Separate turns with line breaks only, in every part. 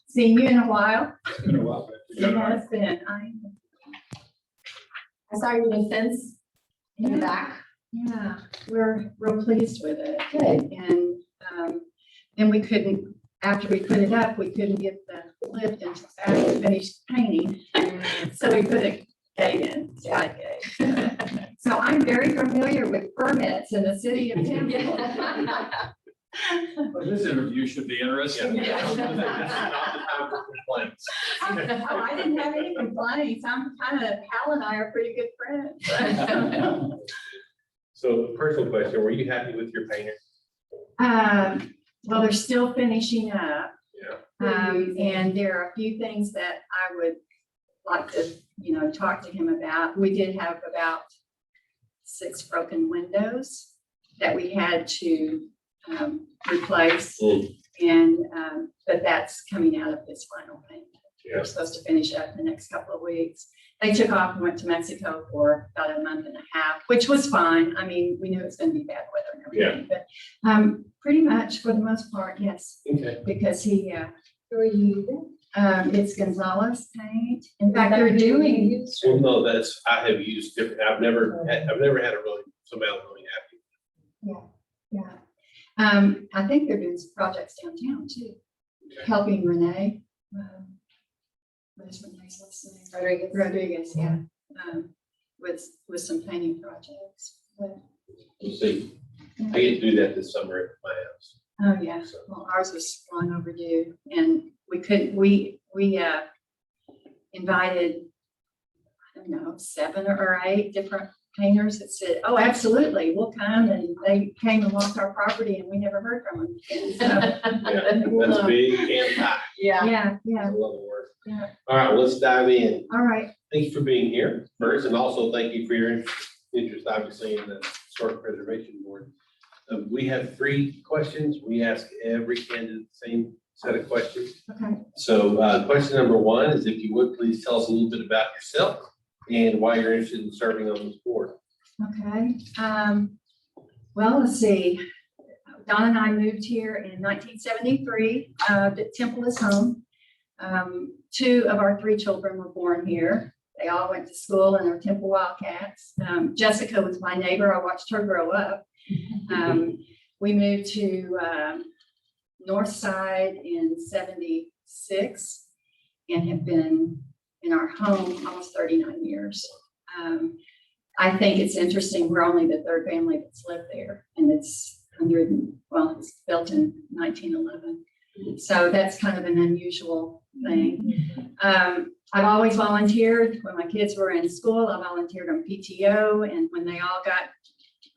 Seen you in a while.
It's been a while.
It has been.
I saw your new fence in the back.
Yeah, we're real pleased with it.
Good.
And then we couldn't, after we put it up, we couldn't get the lift until after we finished painting. So we put a gate in, side gate. So I'm very familiar with permits in the city of Temple.
Well, this interview should be interesting.
Yeah.
This is not the time for complaints.
Oh, I didn't have any complaints. Hal and I are pretty good friends.
So personal question, were you happy with your painter?
Well, they're still finishing up.
Yeah.
And there are a few things that I would like to, talk to him about. We did have about 6 broken windows that we had to replace. And, but that's coming out of this final payment.
Yeah.
We're supposed to finish up in the next couple of weeks. They took off and went to Mexico for about a month and a half, which was fine. I mean, we knew it was going to be bad weather and everything, but pretty much for the most part, yes,
Okay.
because he,
Who are you using?
it's Gonzalez paint. In fact, they're doing,
Well, no, I have used different, I've never had a really, somebody else really happy.
yeah. I think they're doing some projects downtown too, helping Renee. What is Renee's last name? Rodriguez, yeah. With some painting projects. But,
We'll see. I get to do that this summer at my house.
oh, yeah. Well, ours was long overdue and we couldn't, we invited, I don't know, 7 or 8 different painters that said, oh, absolutely, we'll come. And they came and walked our property and we never heard from them. So,
Yeah, that's big and high.
Yeah.
yeah,
I
yeah,
love the work.
yeah.
All right, let's dive in.
All right.
Thank you for being here first, and also thank you for your interest, obviously, in the Historic Preservation Board. We have 3 questions. We ask every candidate the same set of questions.
Okay.
So question number 1 is, if you would, please tell us a little bit about yourself and why you're interested in serving on this board.
Okay. Well, let's see. Don and I moved here in 1973. The Temple is home. 2 of our 3 children were born here. They all went to school and are Temple Wildcats. Jessica was my neighbor. I watched her grow up. We moved to North Side in 76 and have been in our home almost 39 years. I think it's interesting. We're only the 3rd family that's lived there, and it's it's built in 1911. So that's kind of an unusual thing. I've always volunteered. When my kids were in school, I volunteered on PTO, and when they all got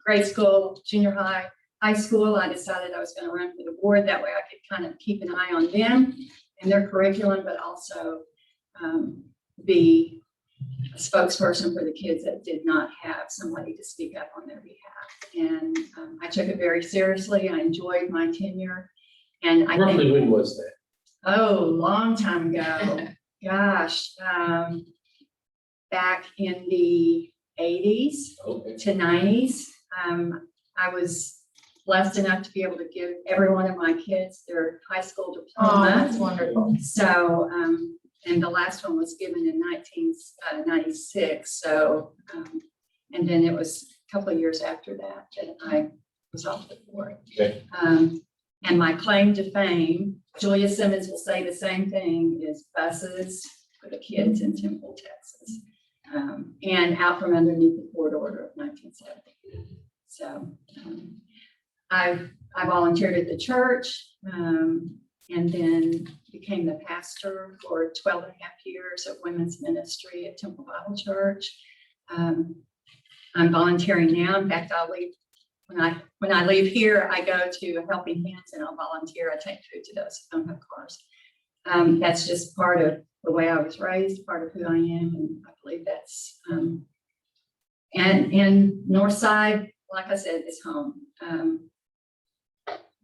grade school, junior high, high school, I decided I was going to run for the board. That way I could kind of keep an eye on them and their curriculum, but also be a spokesperson for the kids that did not have somebody to speak up on their behalf. And I took it very seriously. I enjoyed my tenure. And I
Roughly
think,
when was that?
oh, long time ago, gosh, back in the 80s
Okay.
to 90s. I was blessed enough to be able to give every one of my kids their high school
Oh,
diploma.
that's wonderful.
So, and the last one was given in 1996. So, and then it was a couple of years after that that I was off the board.
Okay.
And my claim to fame, Julia Simmons will say the same thing, is buses for the kids in Temple, Texas. And out from underneath the court order of 1970. So I volunteered at the church and then became the pastor for 12 and a half years of women's ministry at Temple Bible Church. I'm volunteering now. In fact, I'll leave when I leave here, I go to Helping Hands and I'll volunteer. I take food to those who don't have cars. That's just part of the way I was raised, part of who I am, and I believe that's and Northside, like I said, is home.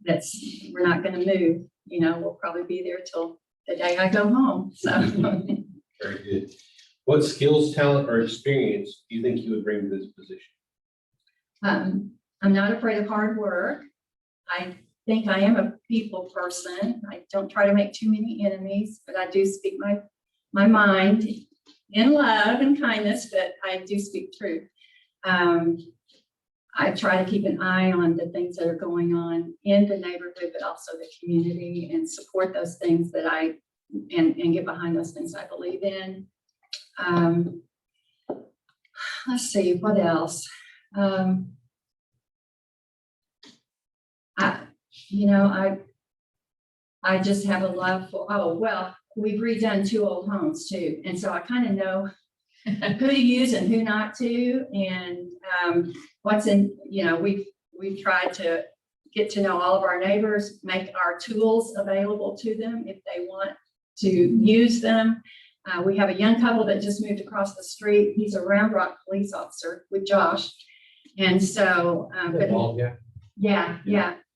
We're not going to move. We'll probably be there till the day I go home. So
Very good. What skills, talent, or experience do you think you would bring to this position?
I'm not afraid of hard work. I think I am a people person. I don't try to make too many enemies, but I do speak my mind in love and kindness, but I do speak truth. I try to keep an eye on the things that are going on in the neighborhood, but also the community, and support those things that and get behind those things I believe in. Let's see, what else? I just have a love for, oh, well, we've redone 2 old homes too. And so I kind of know who to use and who not to. And what's in, we've tried to get to know all of our neighbors, make our tools available to them if they want to use them. We have a young couple that just moved across the street. He's a Round Rock police officer with Josh. And so, yeah.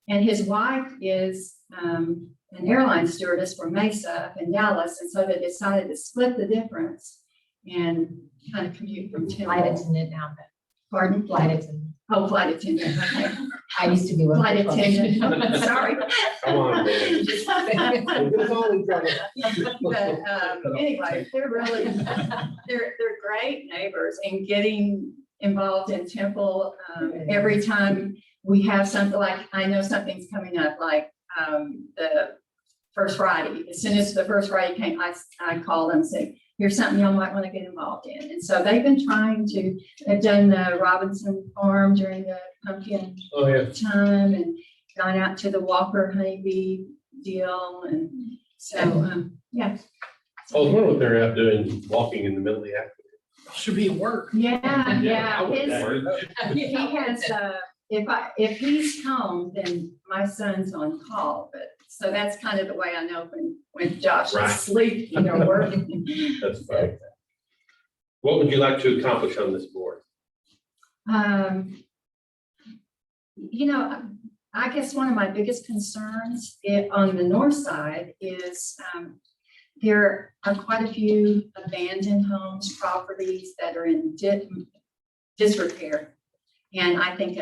And his wife is an airline stewardess for Mesa up in Dallas. And so they decided to split the difference and kind of commute from
Flight
Temple.
attendant now, but
Pardon?
flight attendant.
Oh, flight attendant. Okay.
I used to be one.
Flight attendant. Sorry.
Come on, man.
But anyway, they're really, they're great neighbors, and getting involved in Temple every time we have something, like I know something's coming up, like the first Friday. As soon as the first Friday came, I called them and said, here's something y'all might want to get involved in. And so they've been trying to, they've done the Robinson Farm during the pumpkin time, and gone out to the Walker honeybee deal. And so, yeah.
I was wondering what they're out doing, walking in the middle of the afternoon.
Should be at work.
Yeah.
I would
His-
work.
He has, if he's home, then my son's on call, but, so that's kind of the way I know when Josh
Right.
is sleeping or working.
That's fine. What would you like to accomplish on this board?
I guess one of my biggest concerns on the north side is there are quite a few abandoned homes, properties that are in disrepair. And I think,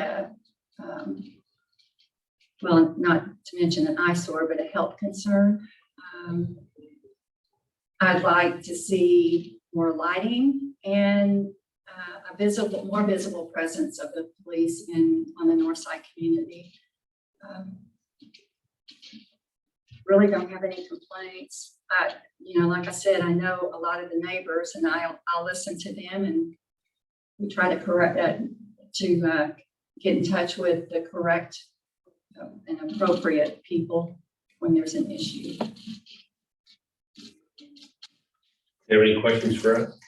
well, not to mention an eyesore, but a health concern. I'd like to see more lighting and a more visible presence of the police on the north side community. Really don't have any complaints. Like I said, I know a lot of the neighbors, and I'll listen to them, and we try to correct that, to get in touch with the correct and appropriate people when there's an issue.
Have any questions for us?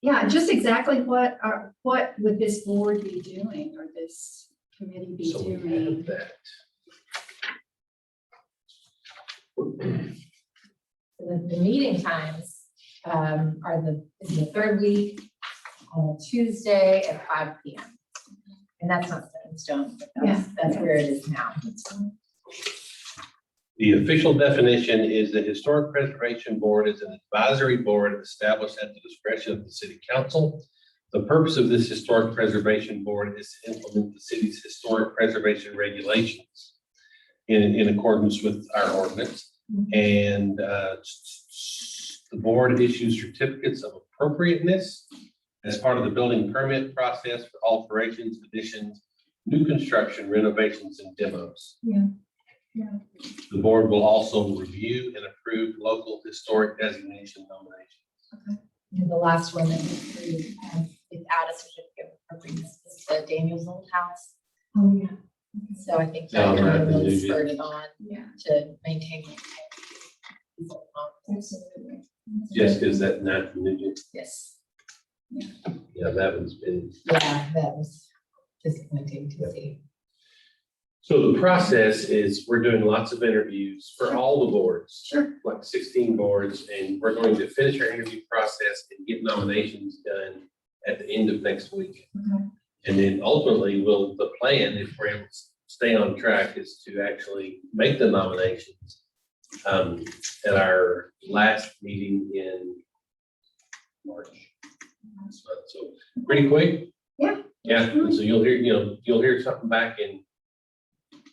Yeah, just exactly what would this board be doing, or this committee be
So we
doing?
have that.
The meeting times is the third week on a Tuesday at 5 p.m. And that's not set in stone, but that's where it is now.
The official definition is the Historic Preservation Board is an advisory board established at the discretion of the city council. The purpose of this Historic Preservation Board is to implement the city's historic preservation regulations in accordance with our ordinance. And the board issues certificates of appropriateness as part of the building permit process for alterations, additions, new construction, renovations, and demos.
Yeah.
The board will also review and approve local historic designation nominations.
And the last one that we approved without a certificate of appropriateness is the Daniels Old House.
Oh, yeah.
So I think
Oh,
that kind of
right,
really
the
spurred it on
Yeah,
to maintain. these old homes.
absolutely.
Jessica, is that not new?
Yes,
Yeah, that one's been.
yeah, that was disappointing to see.
So the process is we're doing lots of interviews for all the boards,
Sure.
like 16 boards, and we're going to finish our interview process and get nominations done at the end of next week.
Okay.
And then ultimately, the plan, if we're able to stay on track, is to actually make the nominations at our last meeting in March. So pretty quick.
Yeah.
Yeah, and so you'll hear something back in,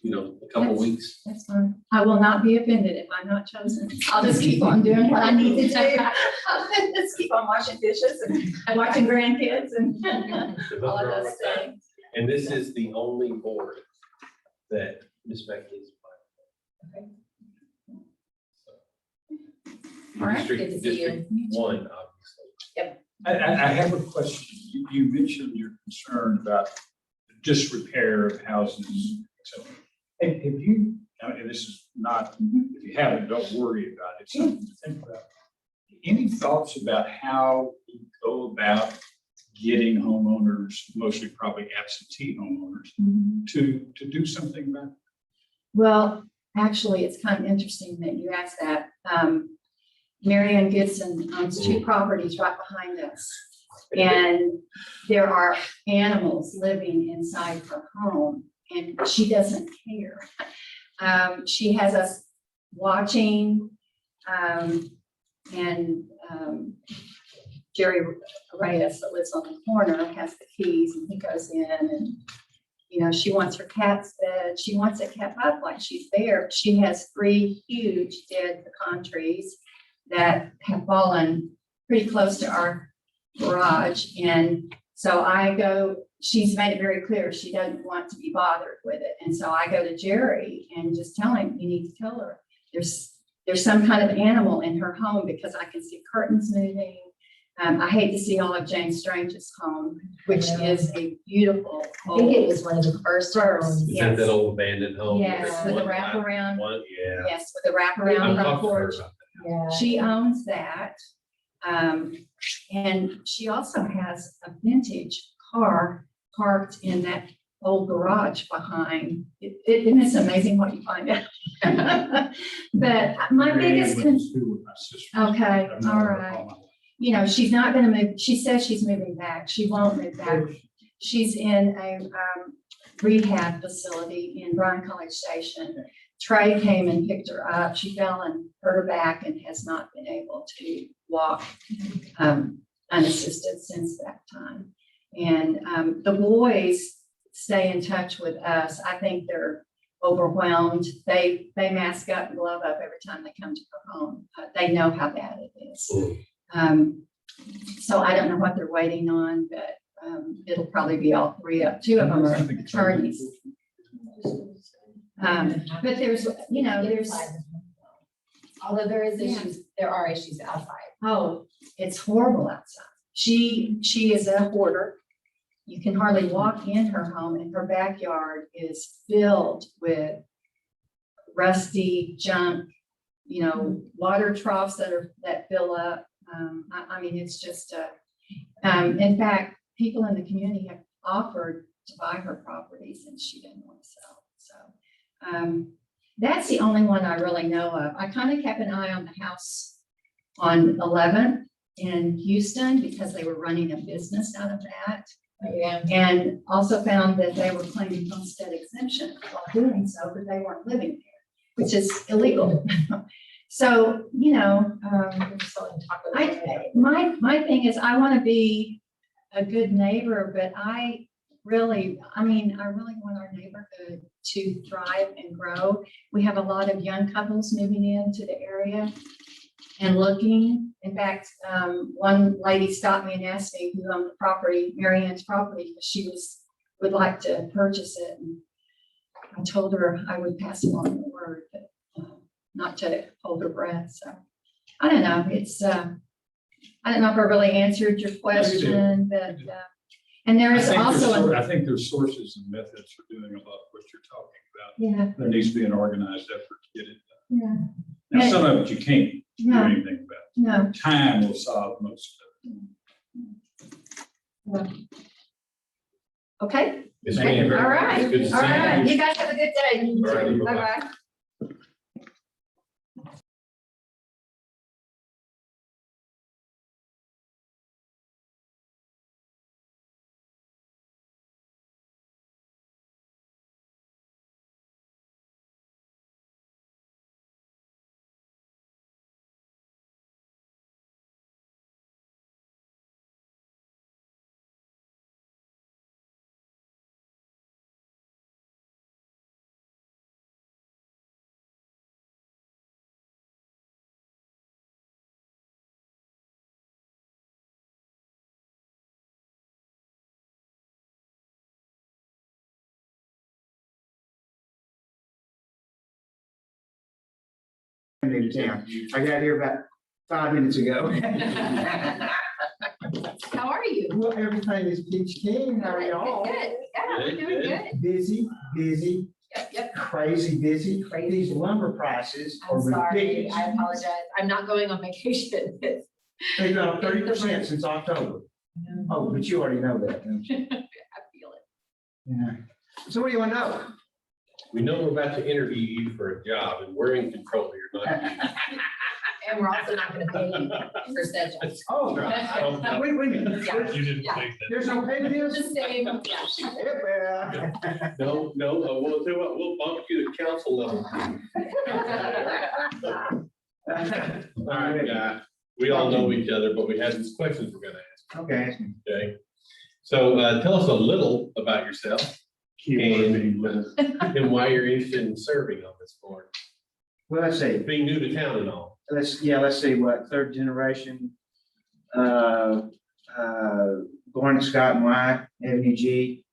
a couple
That's-
weeks.
That's fine. I will not be offended if I'm not chosen. I'll just keep on doing what I need to do. I'll just keep on washing dishes and watching grandkids and all of those things.
And this is the only board that Ms. Becky is.
All right,
good to
District,
see you.
District One, obviously.
I have a question. You mentioned your concern about the disrepair of houses, et cetera. Have you, and this is not, if you haven't, don't worry about it. It's something to think about. Any thoughts about how you go about getting homeowners, mostly probably absentee homeowners, to do something about it?
Well, actually, it's kind of interesting that you asked that. Mary Ann Gibson owns 2 properties right behind us. And there are animals living inside her home and she doesn't care. She has us watching, and Jerry Reyes that lives on the corner has the keys and he goes in and, she wants her cats fed. She wants it kept up like she's there. She has 3 huge dead pecan trees that have fallen pretty close to our garage. And so she's made it very clear she doesn't want to be bothered with it. And so I go to Jerry and just tell him, you need to tell her there's some kind of animal in her home because I can see curtains moving. I hate to see all of Jane Strange's home, which is a beautiful.
I think it was one of the first homes.
Is that that old abandoned home?
Yes,
There's
with the
one last
wraparound.
one, yeah.
Yes, with the wraparound
I've
front
talked to her
porch.
about
Yeah.
She owns that. And she also has a vintage car parked in that old garage behind. Isn't it amazing what you find out? But my biggest,
Went to school with my sister.
okay,
I've known
all
her
right.
all my life.
She's not gonna move. She says she's moving back. She won't move back. She's in a rehab facility in Bryan College Station. Trey came and picked her up. She fell and hurt her back and has not been able to walk unassisted since that time. And the boys stay in touch with us. I think they're overwhelmed. They mask up and glove up every time they come to her home. They know how bad it is. So I don't know what they're waiting on, but it'll probably be all 3 up. 2 of them are attorneys. But there's,
Although there is
Yeah.
issues, there are issues outside.
oh, it's horrible outside. She is a hoarder. You can hardly walk in her home and her backyard is filled with rusty junk, water troughs that fill up. I mean, it's just, in fact, people in the community have offered to buy her properties and she didn't want to sell. So, that's the only one I really know of. I kind of kept an eye on the house on 11th in Houston because they were running a business out of that.
Yeah.
And also found that they were claiming homestead exemption while doing so, but they weren't living there, which is illegal. So, my thing is I want to be a good neighbor, but I really want our neighborhood to thrive and grow. We have a lot of young couples moving into the area and looking. In fact, one lady stopped me and asked me who owned the property, Mary Ann's property, because she would like to purchase it. And I told her I would pass along the word, but not to hold her breath. So I don't know. I don't know if I really answered your question, but and there is also
I think there's sources and methods for doing a lot of what you're talking about.
yeah.
There needs to be an organized effort to get it done.
Yeah.
Now, some of it you can't do
No.
anything about.
No.
Time will solve most of it.
Okay.
Yes,
Thank you
ma'am.
very
All
much.
right.
Good to
All
see you.
right. You guys have a good day.
All right, bye-bye.
Bye-bye.
new to town. I got here about 5 minutes ago.
How are you?
Well, everything is peach keen. How are y'all?
Good, yeah, we're doing good.
Busy,
Yep.
crazy busy. These lumber prices are
I'm sorry,
ridiculous.
I apologize. I'm not going on vacation.
They've gone up 30% since October. Oh, but you already know that, don't you?
I feel it.
Yeah. So what do you want to know?
We know we're about to interview you for a job and we're in control here, not you.
And we're also not gonna pay you for said job.
Oh, wait a minute.
Yeah.
You didn't
Yeah.
take that.
There's no pay to
It's
this?
the same, yeah.
No, we'll tell you what, we'll bump you to council level. All right, guy, we all know each other, but we have these questions we're gonna ask,
Okay.
okay? So, tell us a little about yourself and why you're interested in serving on this board,
Well, let's see.
being new to town and all.
Let's see, what, third generation, born at Scott and Y, Avenue G.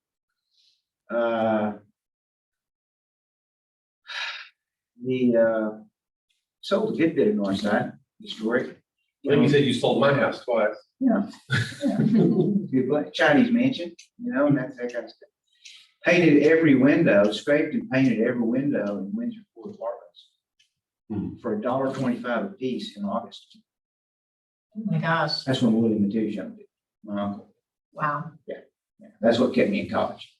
Sold a good bit of North Side, historic.
I think you said you sold my house twice.
Yeah. Good place. Chinese mansion, and that's that kind of stuff. Painted every window, scraped and painted every window in Windsor Ford apartments for $1.25 a piece in August.
Oh my gosh,
That's when Willie Matthews did, my uncle.
wow.
Yeah, that's what kept me in college.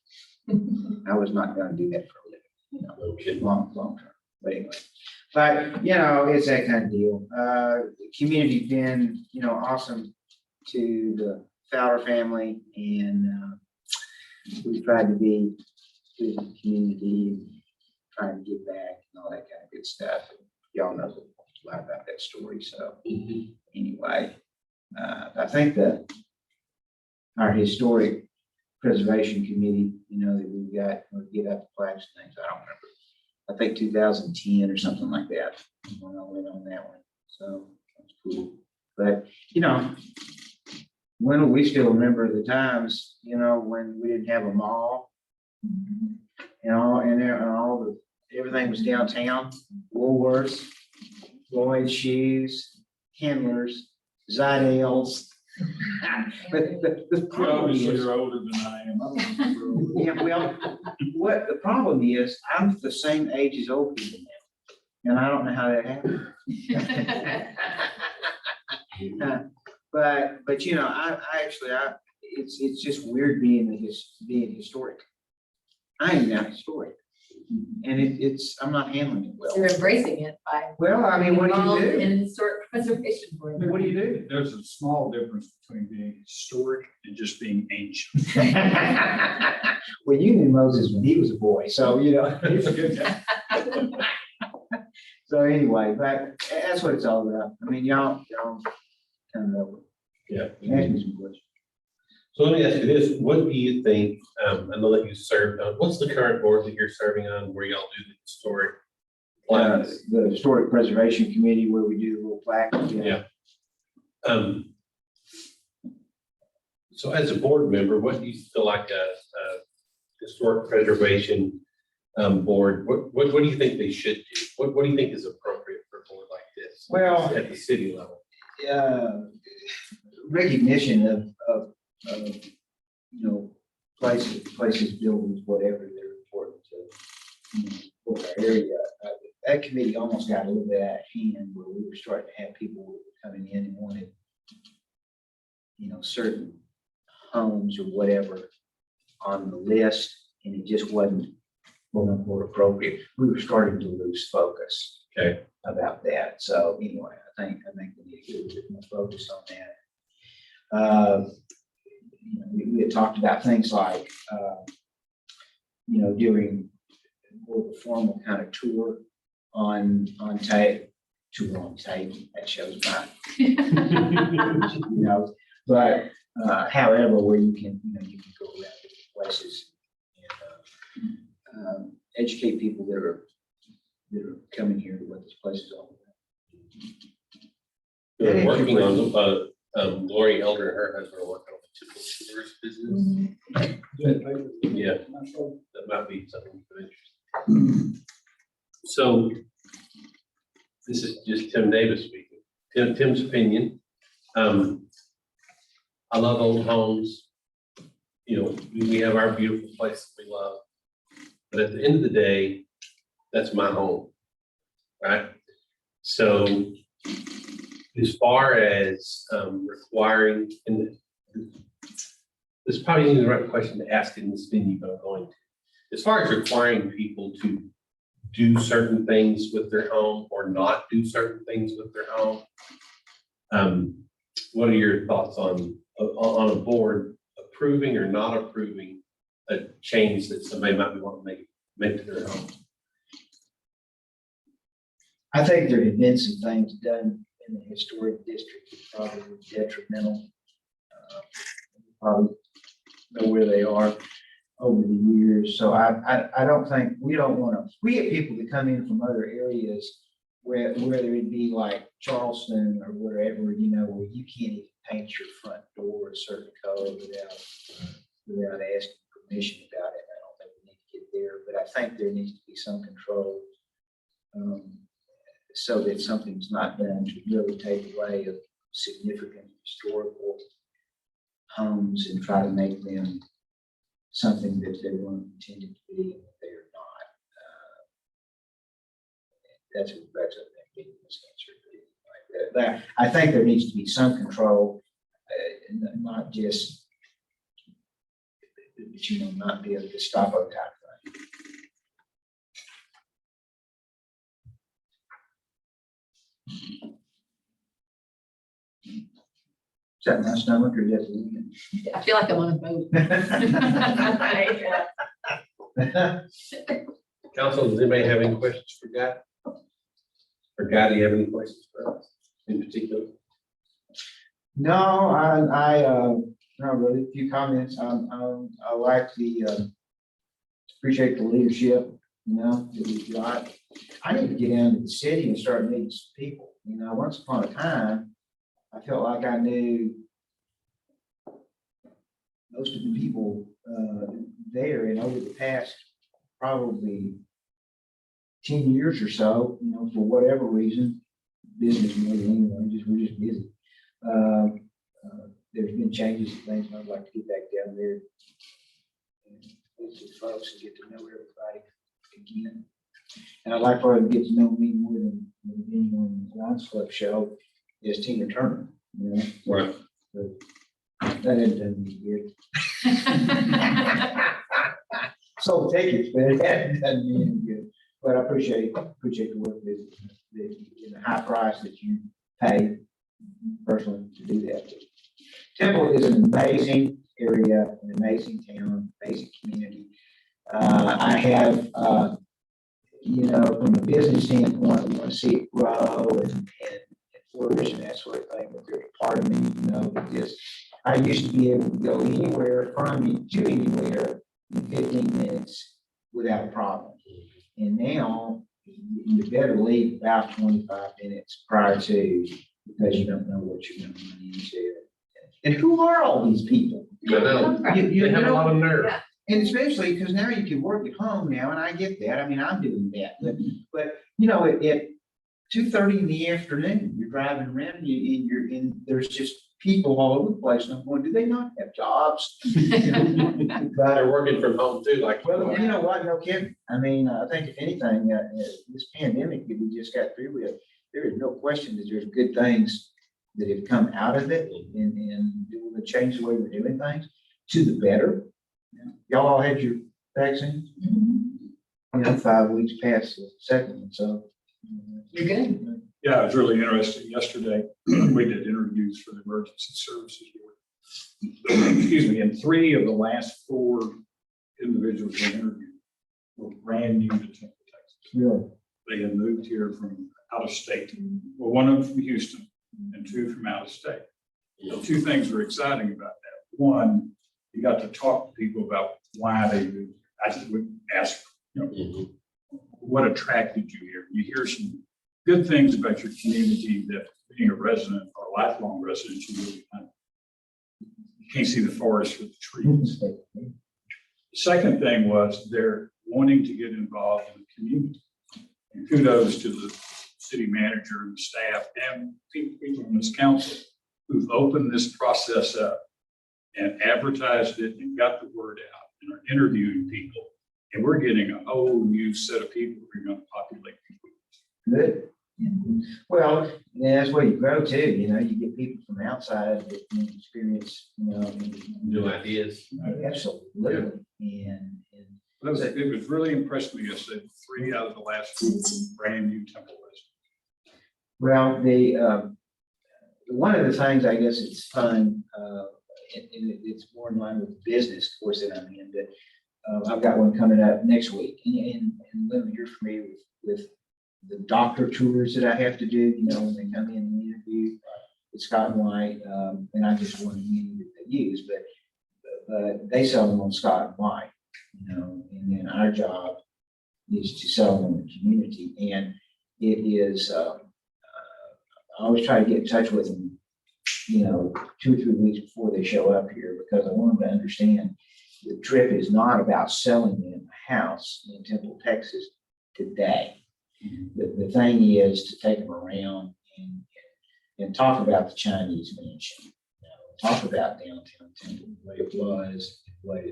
I was not gonna do that for a living,
No kidding.
long term, but anyway. But, it's that kind of deal. The community's been, awesome to the Fowler family, and we tried to be to the community and trying to give back and all that kind of good stuff. Y'all know a lot about that story, so anyway, I think our historic preservation committee, that we've got, we get up the flags and things, I don't remember. I think 2010 or something like that, when I went on that one, so that's cool. But, when we still remember the times, when we didn't have a mall, and everything was downtown, Woolworths, Lloyd's Shoes, Handlers, Zidales. But the problem
Obviously,
is,
you're older than I am. I don't remember.
yeah, well, what the problem is, I'm the same age as old people now, and I don't know how that happened. But I actually, it's just weird being historic. I am now historic, and I'm not handling it well.
You're embracing it by.
Well, I mean, what do
involved
you do?
In historic preservation board.
What do you do?
There's a small difference between being historic and just being ancient.
Well, you knew Moses when he was a boy, so it's a good time. So anyway, but that's what it's all about. I mean, y'all kind of know.
Yeah.
Ask me some questions.
So let me ask you this, what do you think, I know that you served on, what's the current board that you're serving on where y'all do the historic? plaques?
The Historic Preservation Committee, where we do the little plaque.
Yeah. So as a board member, what do you feel like a historic preservation board, what do you think they should do? What do you think is appropriate for a board like this?
Well,
At the city level?
recognition of places, buildings, whatever, they're important to, for our area. That committee almost got a little bit out of hand where we were starting to have people who were coming in and wanted, certain homes or whatever on the list, and it just wasn't more appropriate. We were starting to lose focus.
Okay.
About that. So anyway, I think we need to get a bit more focus on that. We had talked about things like, doing more of a formal kind of tour on tape, that shows fine. But however, where you can go around different places and educate people that are coming here to what this place is all about.
We're working on, Lori Elder and her husband are working on the typical tourist business. Yeah, that might be something of interest. So this is just Tim Davis speaking. Tim's opinion. I love old homes. You know, we have our beautiful places we love. But at the end of the day, that's my home, right? So as far as requiring, and this is probably the right question to ask in this venue, but I'm going to. As far as requiring people to do certain things with their home or not do certain things with their home, what are your thoughts on a board approving or not approving a change that somebody might be wanting to make to their home?
I think there have been some things done in the historic district that probably were detrimental. Probably know where they are over the years. So I don't think, we don't want to, we get people that come in from other areas where, whether it be like Charleston or wherever, you know, where you can't even paint your front door a certain color without asking permission about it. I don't think we need to get there, but I think there needs to be some control so that something's not done to really take away a significant historical homes and try to make them something that they weren't intended to be, and they're not. That's a big answer. But I think there needs to be some control, not just, you know, not be a Gestapo type thing. Is that my stomach or just Lincoln?
I feel like I want to vote.
Council, does anybody have any questions for Guy? Or Guy, do you have any questions for us in particular?
No, not really. A few comments. I like appreciate the leadership, you know, that we've got. I need to get down to the city and start meeting some people. You know, once upon a time, I felt like I knew most of the people there, and over the past probably 10 years or so, you know, for whatever reason, business more than anyway, we're just busy. There's been changes and things, and I'd like to get back down there and visit folks and get to know everybody again. And I'd like for them to get to know me more than being on the Lions Club show is Tina Turner, you know?
Right.
So that hasn't done me good. Sold tickets, but it hasn't done me any good. But I appreciate the work that the high price that you pay personally to do that. Temple is an amazing area, an amazing town, amazing community. I have, you know, from a business standpoint, we want to see it grow and flourish and that sort of thing. But there's a part of me, you know, that just, I used to be able to go anywhere from me to anywhere in 15 minutes without a problem. And now you better leave about 25 minutes prior to, because you don't know what you're going to run into. And who are all these people?
I know.
You
They have a
know,
lot of nerve.
Yeah.
and especially because now you can work at home now, and I get that. I mean, I'm doing that, but you know, at 2:30 in the afternoon, you're driving around, there's just people all over the place, and I'm going, do they not have jobs? But,
They're working from home too, like.
well, you know what? No kidding. I mean, I think if anything, this pandemic that we just got through with, there is no question that there's good things that have come out of it, and will change the way we're doing things to the better. Y'all all had your vaccines? You know, 5 weeks past the second one, so.
You're good.
Yeah, it was really interesting. Yesterday, we did interviews for the emergency services board. Excuse me, and 3 of the last 4 individuals we interviewed were brand new to Temple, Texas.
Really?
They had moved here from out of state. Well, one of them from Houston and 2 from out of state. So 2 things were exciting about that. One, you got to talk to people about why they moved. I just would ask, you know, what attracted you here? You hear some good things about your community that being a resident or a lifelong resident, you really you can't see the forest for the trees. The second thing was they're wanting to get involved in the community. And kudos to the city manager and the staff and people in this council who've opened this process up and advertised it and got the word out and are interviewing people. And we're getting a whole new set of people who are going to populate people.
Good. Well, yeah, that's where you grow too, you know, you get people from outside that can experience, you know.
New ideas.
Absolutely, and
It was really impressed me yesterday, 3 out of the last 4 brand new temple residents.
well, the one of the things, I guess it's fun, and it's more in line with the business course that I'm in, but I've got one coming up next week, and Lynn, you're familiar with the doctor tours that I have to do, you know, when they come in and interview with Scott and White, and I just want to use that they use, but they sell them on Scott and White, you know, and then our job is to sell them in the community, and it is, I always try to get in touch with them, you know, 2 or 3 weeks before they show up here, because I want them to understand the trip is not about selling them a house in Temple, Texas today. The thing is to take them around and talk about the Chinese mansion, you know, talk about downtown Temple, what it was, what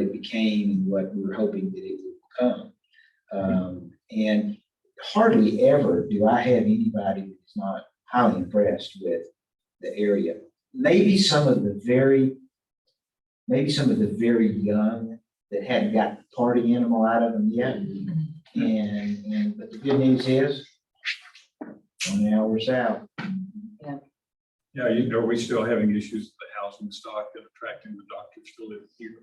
it became, and what we were hoping that it would become. And hardly ever do I have anybody that is not highly impressed with the area. Maybe some of the very young that hadn't got the party animal out of them yet. But the good news is, 1 hour south.
Yeah, are we still having issues with the housing stock and attracting the doctors to live here?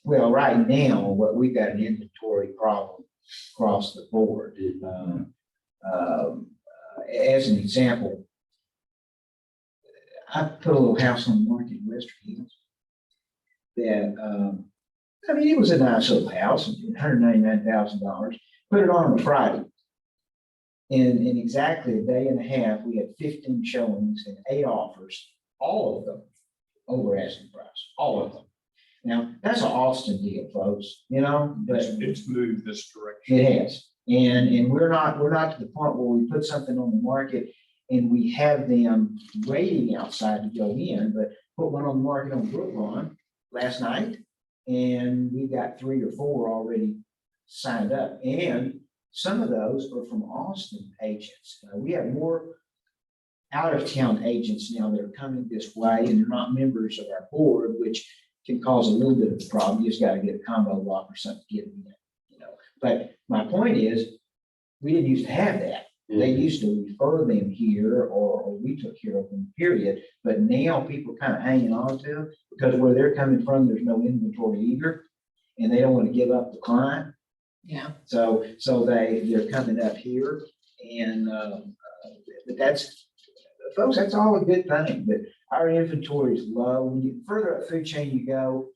Well, right now, we've got an inventory problem across the board. As an example, I put a little house on the market in Western Hills that, I mean, it was a nice little house, $199,000. Put it on Friday. And in exactly a day and a half, we had 15 showings and 8 offers, all of them over asking price, all of them. Now, that's an Austin deal, folks, you know, but
It's moved this direction.
it has. And we're not to the point where we put something on the market and we have them waiting outside to go in, but put one on the market on Brookline last night, and we got 3 or 4 already signed up. And some of those are from Austin agents. We have more out-of-town agents now that are coming this way, and they're not members of our board, which can cause a little bit of a problem. You just got to get a combo lock or something to get them in, you know. But my point is, we didn't used to have that. They used to refer them here, or we took care of them, period. But now people are kind of hanging on to them because where they're coming from, there's no inventory either, and they don't want to give up the client.
Yeah.
So they're coming up here, and but that's, folks, that's all a good thing. But our inventory is low. When you further up food chain you go,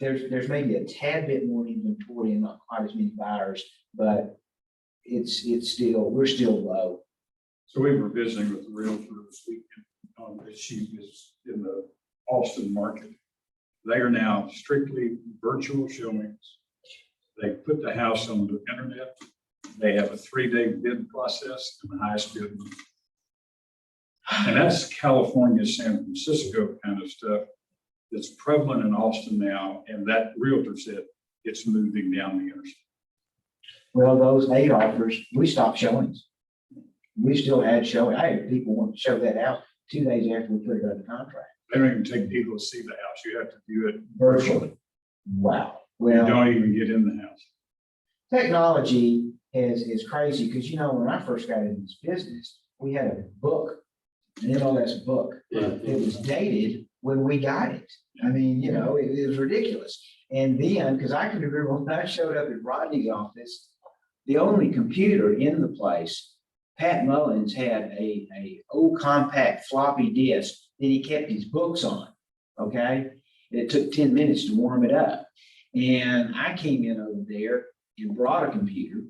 there's maybe a tad bit more inventory and not quite as many buyers, but we're still low.
So we were visiting with the realtor this weekend. She is in the Austin market. They are now strictly virtual showings. They put the house on the internet. They have a 3-day bid process, and the highest bid. And that's California, San Francisco kind of stuff that's prevalent in Austin now. And that realtor said it's moving down the interstate.
Well, those 8 offers, we stopped showings. We still had showing. I had people want to show that house 2 days after we put it under contract.
They don't even take people to see the house. You have to view it
Virtually. Wow.
You
Well,
don't even get in the house.
technology is crazy because, you know, when I first got into this business, we had a book, an MLS book. It was dated when we got it. I mean, you know, it was ridiculous. And then, because I can remember when I showed up at Rodney's office, the only computer in the place, Pat Mullins had a old compact floppy disk that he kept his books on, okay? And it took 10 minutes to warm it up. And I came in over there and brought a computer.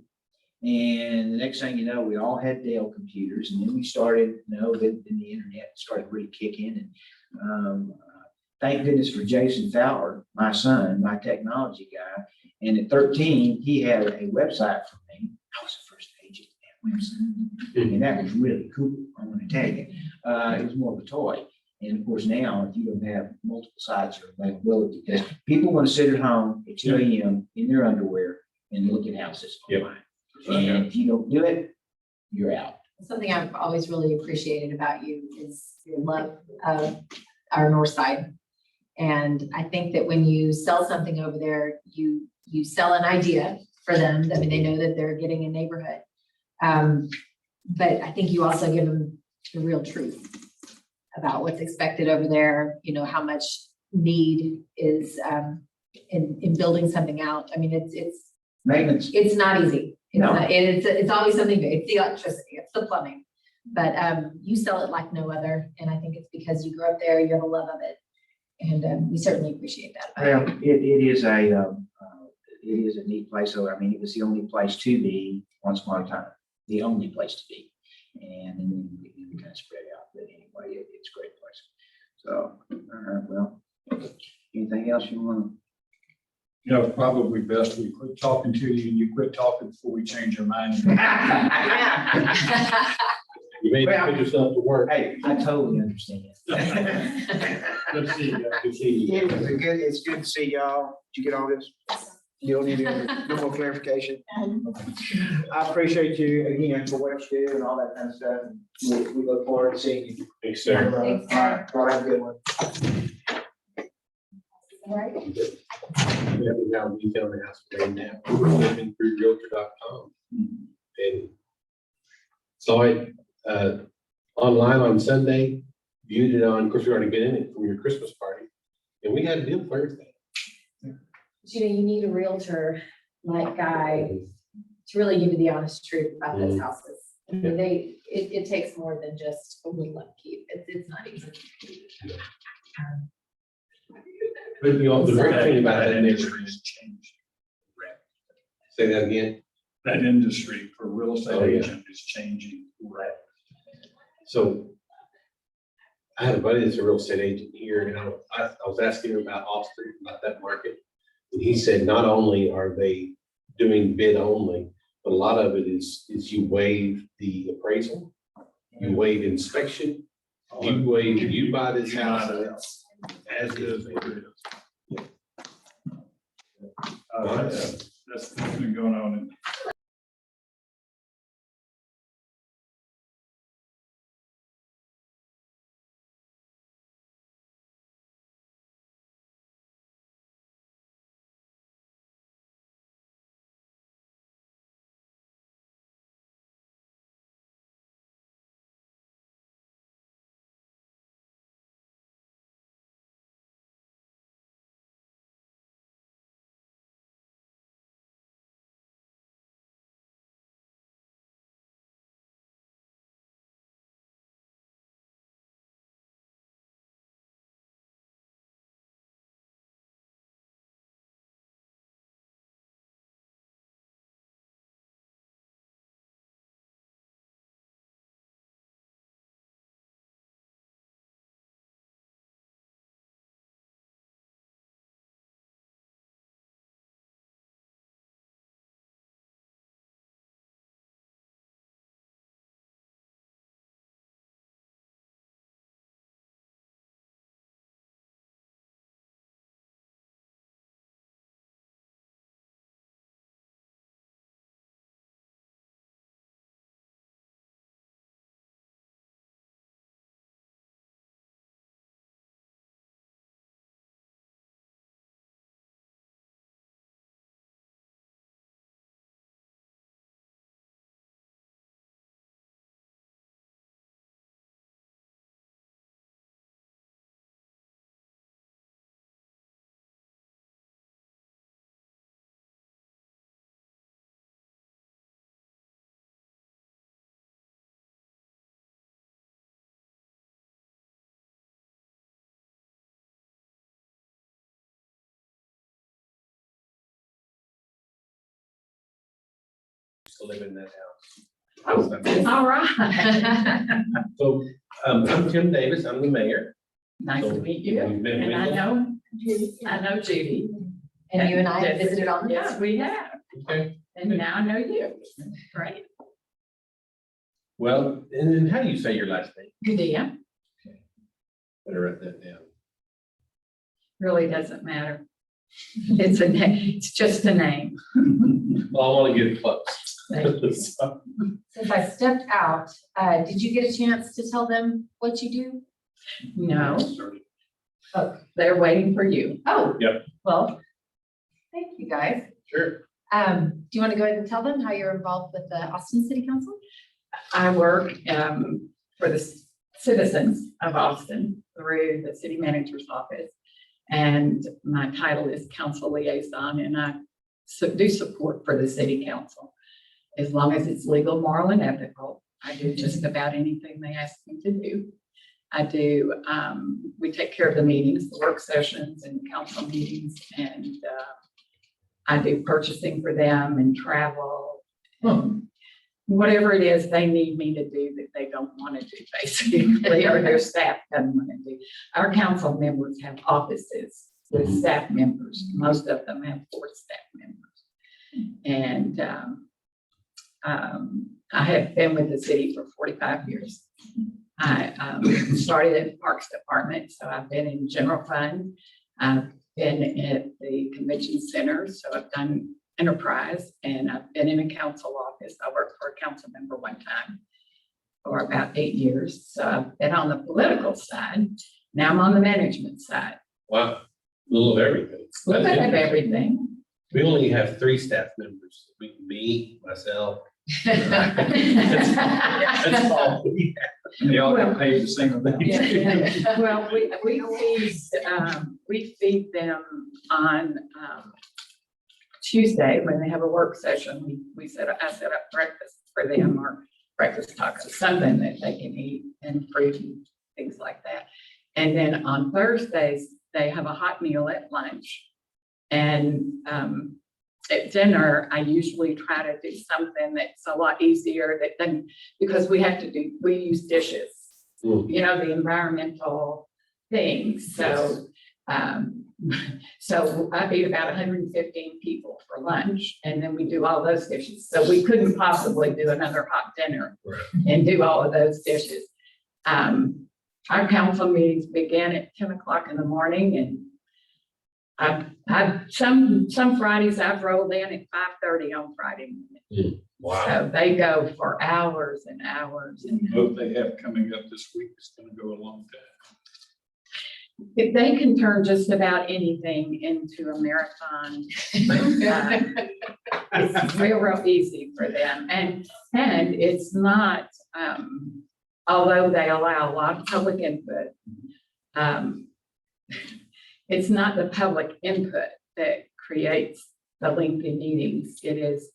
And the next thing you know, we all had Dell computers. And then we started, you know, then the internet started really kicking. And thank goodness for Jason Fowler, my son, my technology guy. And at 13, he had a website for me. I was the first agent And that was really cool, I'm gonna tell you. It was more of a toy. And of course, now, if you don't have multiple sites of availability, because people want to sit at home at 2 a.m. in their underwear and look at houses online. And if you don't do it, you're out.
Something I've always really appreciated about you is your love of our north side. And I think that when you sell something over there, you sell an idea for them. I mean, they know that they're getting a neighborhood. But I think you also give them the real truth about what's expected over there, you know, how much need is in building something out. I mean, it's
Maintenance.
it's not easy. It's
No.
not- it's always something big. It's the electricity, it's the plumbing. But you sell it like no other. And I think it's because you grew up there, you have a love of it. And we certainly appreciate that. about
Well, it is a neat place. So, I mean, it was the only place to be once upon a time, the only place to be. And then we kind of spread out, but anyway, it's a great place. So, well, anything else you want?
You know, probably best we quit talking to you and you quit talking before we change our mind.
You made
Well-
put yourself to work.
Hey, I totally understand.
Let's see,
Good to see you.
It's good to see y'all. Did you get all this? You don't need no more clarification? I appreciate you again for what you do and all that kind of stuff. And we look forward to seeing you.
Thanks, sir.
Thanks,
All right, well, have a good one.
All right.
We have now retail in the house right now. We're living through realtor.com. And saw it online on Sunday, viewed it on, of course, we already been in it from your Christmas party. And we had a deal for everything.
But you know, you need a realtor like Guy to really give you the honest truth about those houses. I mean, it takes more than just a wood keep. It's not easy.
But you know, the great thing about that
industry
neighborhood,
has changed.
say that again.
That industry for real estate
Oh, yeah.
agent is changing rapidly.
So I had a buddy that's a real estate agent here, and I was asking him about Austin, about that market. And he said not only are they doing bid only, but a lot of it is you waive the appraisal, you waive inspection, you buy this house and it's
As is. That's been going on in
to live in that house.
All right.
So I'm Tim Davis, I'm the mayor.
Nice to meet you.
We've been
And
with
I know Judy.
And you and I have visited on the
Yes, we have.
Okay.
And now I know you. Great.
Well, and then how do you say your last name?
Good deal.
Better write that down.
Really doesn't matter. It's a name, it's just a name.
Well, I want to get close. So,
Since I stepped out, did you get a chance to tell them what you do?
No,
Oh,
they're waiting for you.
oh.
Yep.
Well, thank you, guys.
Sure.
Do you want to go ahead and tell them how you're involved with the Austin City Council?
I work for the citizens of Austin through the city manager's office. And my title is council liaison, and I do support for the city council. As long as it's legal, moral, and ethical, I do just about anything they ask me to do. I do, we take care of the meetings, the work sessions and council meetings, and I do purchasing for them and travel. Whatever it is they need me to do that they don't want to do, basically, or their staff doesn't want to do. Our council members have offices with staff members. Most of them have 4 staff members. And I have been with the city for 45 years. I started in the Parks Department, so I've been in general fund. I've been at the convention center, so I've done enterprise, and I've been in a council office. I worked for a council member one time for about 8 years. So I've been on the political side. Now I'm on the management side.
Wow, a little of everything.
A little bit
That's
of
interesting.
everything.
We only have 3 staff members, me, myself. That's all we
And they all get paid the same amount.
Yeah. Well, we feed them on Tuesday when they have a work session. I set up breakfast for them, or breakfast tacos, something that they can eat, and fruit and things like that. And then on Thursdays, they have a hot meal at lunch. And at dinner, I usually try to do something that's a lot easier because we use dishes, you know, the environmental things. So, so I feed about 115 people for lunch, and then we do all those dishes. So we couldn't possibly do another hot dinner and do all of those dishes. Our council meetings begin at 10 o'clock in the morning, and some Fridays I've rolled in at 5:30 on Friday.
Wow.
So they go for hours and hours. And
What they have coming up this week is gonna go a long time.
if they can turn just about anything into a marathon, it's real easy for them. And it's not, although they allow a lot of public input, it's not the public input that creates the lengthy meetings. It's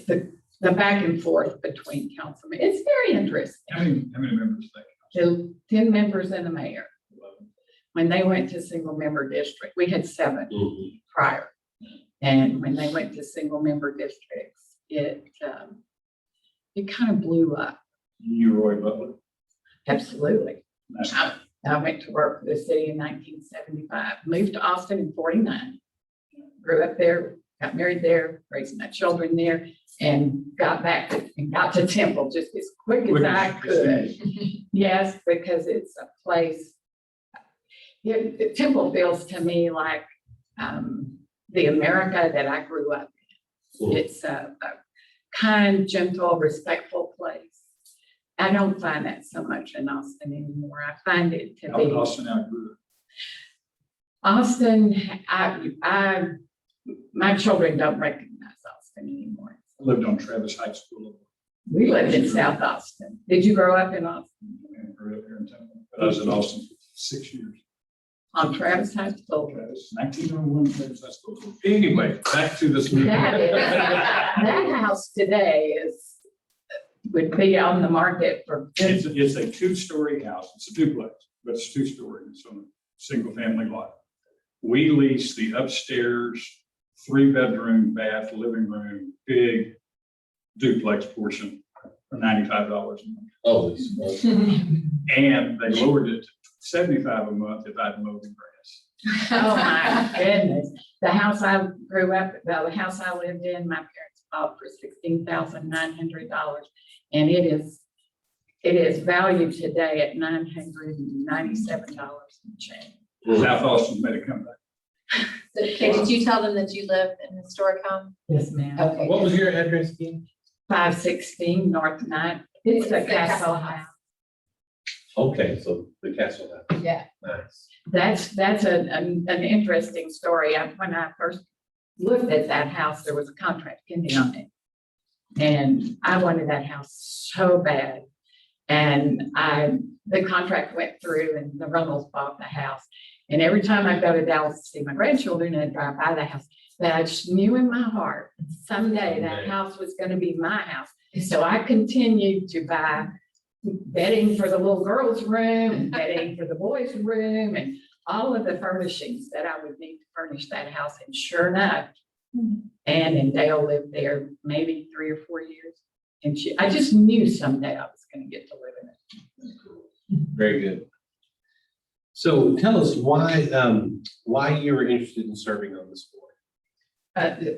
the back and forth between councilmen. It's very interesting.
How many members they?
The 10 members and the mayor. When they went to single member district, we had 7 prior. And when they went to single member districts, it kind of blew up.
You, Roy Butler.
Absolutely.
Nice.
I went to work for the city in 1975, moved to Austin in 49, grew up there, got married there, raised my children there, and got to Temple just as quick as I could. Yes, because it's a place, Temple feels to me like the America that I grew up in. It's a kind, gentle, respectful place. I don't find that so much in Austin anymore. I find it to
How
be.
did Austin outgrew it?
Austin, my children don't recognize Austin anymore.
I lived on Travis Heights School.
We lived in South Austin. Did you grow up in Austin?
And grew up here in Temple. But I was in Austin for 6 years.
On Travis High School?
Travis, 1901 Travis High School. Anyway, back to this.
That house today would be on the market for.
It's a 2-story house. It's a duplex, but it's 2-story. It's on a single family lot. We lease the upstairs 3-bedroom, bath, living room, big duplex portion for $95 a month.
Holy smokes.
And they lowered it to $75 a month if I'd mowed the grass.
Oh, my goodness. The house I grew up, the house I lived in, my parents bought for $16,900. And it is valued today at $997 and change.
South Austin made a comeback.
So, okay, did you tell them that you live in a historic home?
Yes, ma'am.
Okay.
What was your address again?
516 North Ninth. It's a
It's the Castle
castle
House.
house.
Okay, so the Castle House,
Yeah.
nice.
That's an interesting story. When I first looked at that house, there was a contract pending on it. And I wanted that house so bad. And the contract went through and the Rummels bought the house. And every time I go to Dallas to see my grandchildren and drive by the house, that I just knew in my heart, someday that
Someday.
house was gonna be my house. So I continued to buy bedding for the little girls' room and bedding for the boys' room and all of the furnishings that I would need to furnish that house. And sure enough, Ann and Dale lived there maybe 3 or 4 years. And I just knew someday I was gonna get to live in it.
Very good. So tell us why you were interested in serving on this board?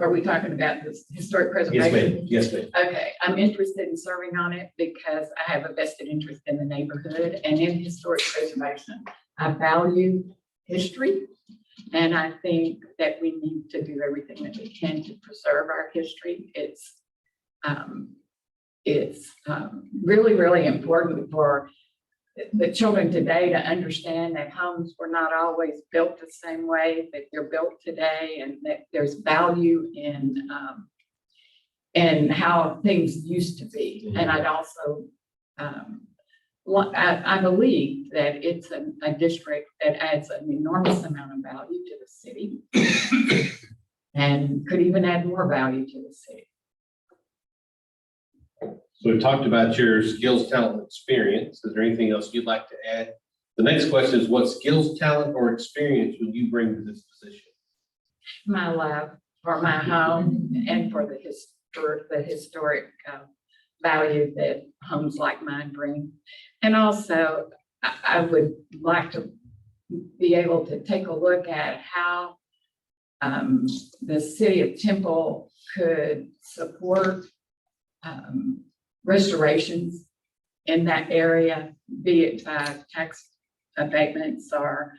Are we talking about this historic
Yes,
preservation?
ma'am. Yes, ma'am.
Okay, I'm interested in serving on it because I have a vested interest in the neighborhood and in historic preservation. I value history, and I think that we need to do everything that we can to preserve our history. It's really, really important for the children today to understand that homes were not always built the same way, that they're built today, and that there's value in how things used to be. And I'd also, I believe that it's a district that adds an enormous amount of value to the city and could even add more value to the city.
So we've talked about your skills, talent, and experience. Is there anything else you'd like to add? The next question is, what skills, talent, or experience would you bring to this position?
My love for my home and for the historic value that homes like mine bring. And also, I would like to be able to take a look at how the city of Temple could support restorations in that area, be it tax abatements or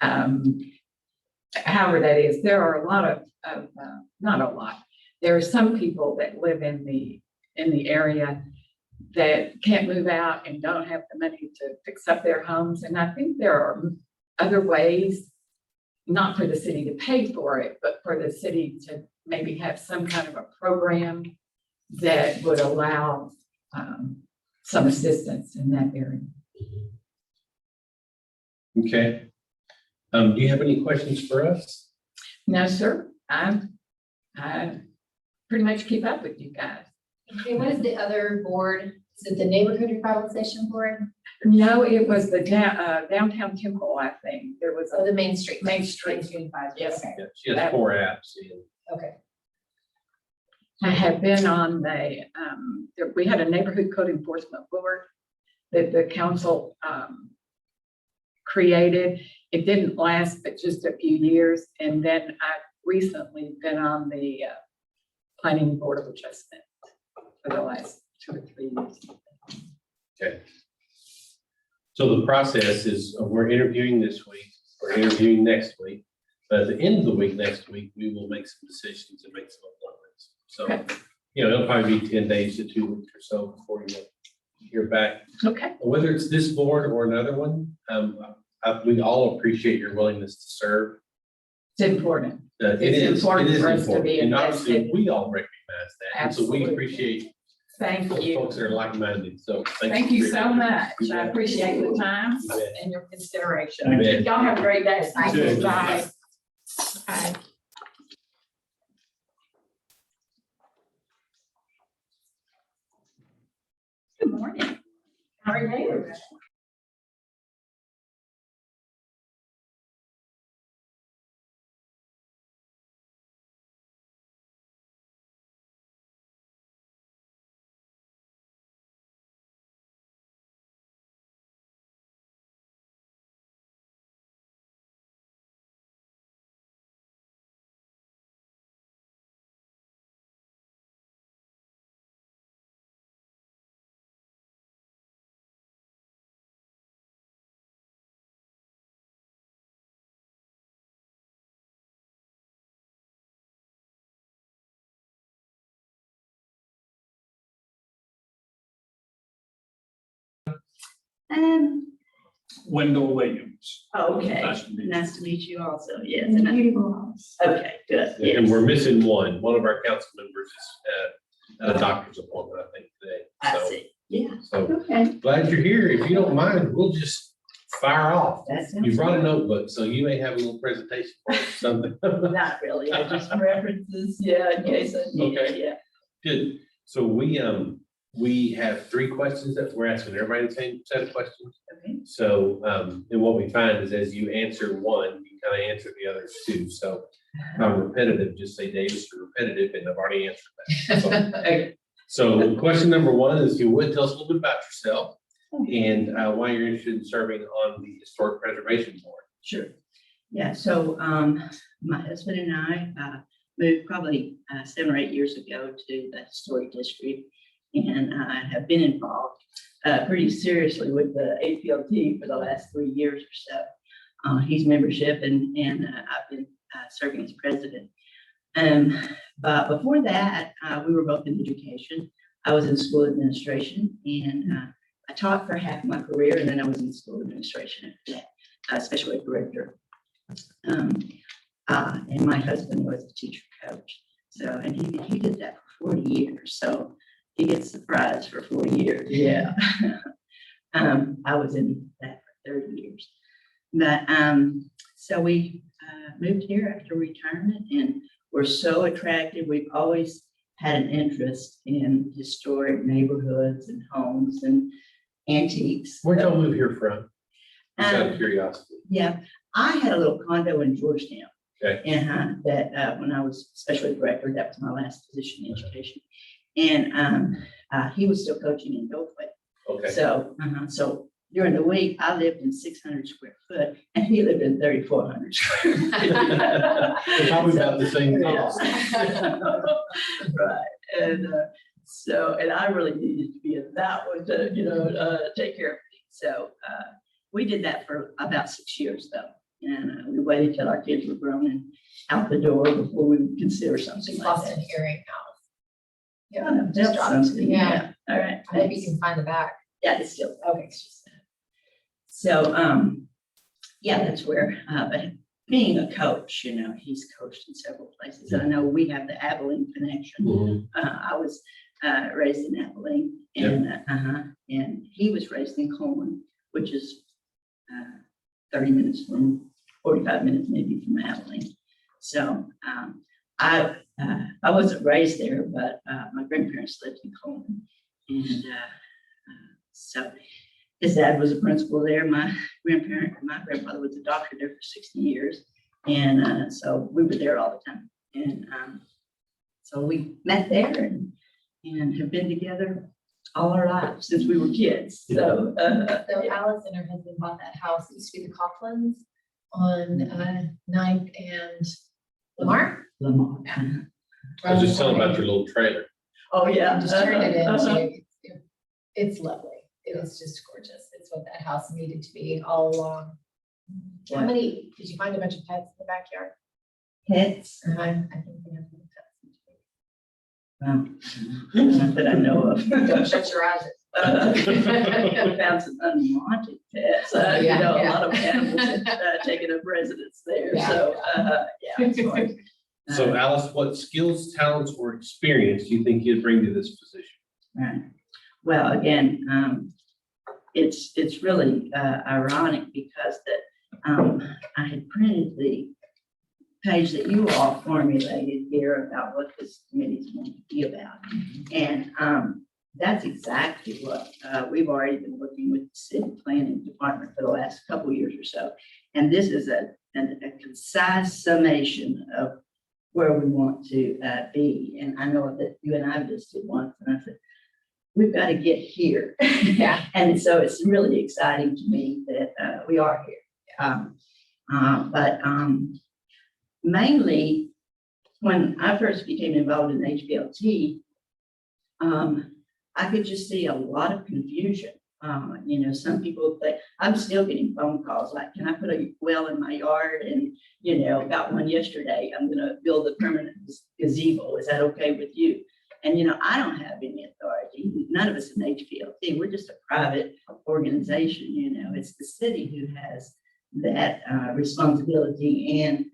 however that is. There are a lot of not a lot. There are some people that live in the area that can't move out and don't have the money to fix up their homes. And I think there are other ways, not for the city to pay for it, but for the city to maybe have some kind of a program that would allow some assistance in that area.
Okay. Do you have any questions for us?
No, sir, I pretty much keep up with you guys.
Okay, what is the other board? Is it the neighborhood revitalization board?
No, it was the downtown Temple, I think. There was
Oh,
a
the Main Street.
Main Street.
Advisory.
Yes.
Okay.
Yeah, she has 4 apps.
Okay.
I have been on we had a neighborhood code enforcement board that the council created. It didn't last but just a few years. And then I've recently been on the planning board of adjustment for the last 2 or 3 years.
Okay. So the process is we're interviewing this week, we're interviewing next week. But at the end of the week, next week, we will make some decisions and make some appointments. So,
Okay.
It'll probably be 10 days to 2 weeks or so before you hear back.
Okay,
Whether it's this board or another one, we all appreciate your willingness to serve.
it's important.
It
It's
is
important for us to
important.
be
And obviously,
invested.
we all recognize that. And so we
Absolutely.
appreciate
Thank
those
you.
folks that are like-minded. So
Thank you so much. I appreciate the time
You bet.
and your consideration.
You bet.
Y'all have a great day.
You too.
Bye. Bye. Good morning. How are you?
Wendell Williams.
Okay,
Nice to meet you.
nice to meet you also, yes.
In the beautiful house.
Okay, good.
And
yes.
we're missing one. One of our council members is at a doctor's appointment, I think, today.
I
So-
see, yeah,
So
okay.
glad you're here. If you don't mind, we'll just fire off.
That sounds
You brought a
good.
notebook, so you may have a little presentation for us or something.
Not really, I just references, yeah, in case I need it,
Okay.
yeah.
Good. So we have 3 questions that we're asking everybody the same set of questions.
Okay.
So, and what we find is as you answer one, you kind of answer the others too. So if I'm repetitive, just say Davis, you're repetitive, and I've already answered that.
Okay.
So question number 1 is, you would tell us a little bit about yourself and why you're interested in serving on the Historic Preservation Board.
Sure. Yeah, so my husband and I moved probably 7 or 8 years ago to the historic district. And I have been involved pretty seriously with the APLT for the last 3 years or so. He's membership and I've been serving as president. But before that, we were both in education. I was in school administration and I taught for half my career and then I was in school administration after that, special ed director. And my husband was a teacher coach. So, and he did that for 40 years. So he gets the prize for 40 years. Yeah. I was in that for 30 years. But so we moved here after retirement and we're so attracted. We've always had an interest in historic neighborhoods and homes and antiques.
Where'd y'all move here from? Just out of
Um,
curiosity.
Yeah, I had a little condo in Georgetown.
Okay.
And that when I was special ed director, that was my last position in education. And he was still coaching in Goldway.
Okay.
So, so during the week, I lived in 600 square foot and he lived in 3,400 square. feet.
Probably about the same
Yeah.
cost.
Right, and so, and I really needed to be in that one to, take care of things. So we did that for about 6 years though. And we waited till our kids were grown and out the door before we would consider something like
Lost
that.
in hearing house. Yeah,
That's
just dropped.
something,
Yeah.
All right.
Maybe you can find the back.
Yeah, it's still.
Okay.
So, yeah, that's where, but being a coach, he's coached in several places. I know we have the Abilene connection.
Mhm.
I was raised in Abilene and he was raised in Coleman, which is 30 minutes from, 45 minutes maybe from Abilene. So I wasn't raised there, but my grandparents lived in Coleman. And so his dad was a principal there. My grandfather was a doctor there for 60 years. And so we were there all the time. And so we met there and have been together all our lives since we were kids. So,
So Alice and her husband bought that house. It used to be the Coughlin's on 9th and Lamar.
Lamar.
I was just telling about your little trailer.
Oh, yeah.
Just turned it into, it's lovely. It is just gorgeous. It's what that house needed to be all along. How
Yeah.
many, did you find a bunch of pets in the backyard?
Pets.
I think we have some pets.
Not that I know of.
Don't shut your eyes.
I found some unwanted pets.
Yeah,
A
yeah.
lot of animals have taken up residence there.
Yeah.
So, yeah. It's hard.
So Alice, what skills, talents, or experience do you think you'd bring to this position?
Right. Well, again, it's really ironic because that I had printed the page that you all formulated here about what this committee is going to be about. And that's exactly what we've already been working with the city planning department for the last couple of years or so. And this is a concise summation of where we want to be. And I know that you and I just did once, and I said, we've got to get here.
Yeah.
And so it's really exciting to me that we are here. But mainly, when I first became involved in HBLT, I could just see a lot of confusion. Some people think, I'm still getting phone calls like, can I put a well in my yard? And, got one yesterday, I'm going to build a permanent gazebo. Is that okay with you? And, you know, I don't have any authority. None of us in HPLT, we're just a private organization, you know, it's the city who has that responsibility and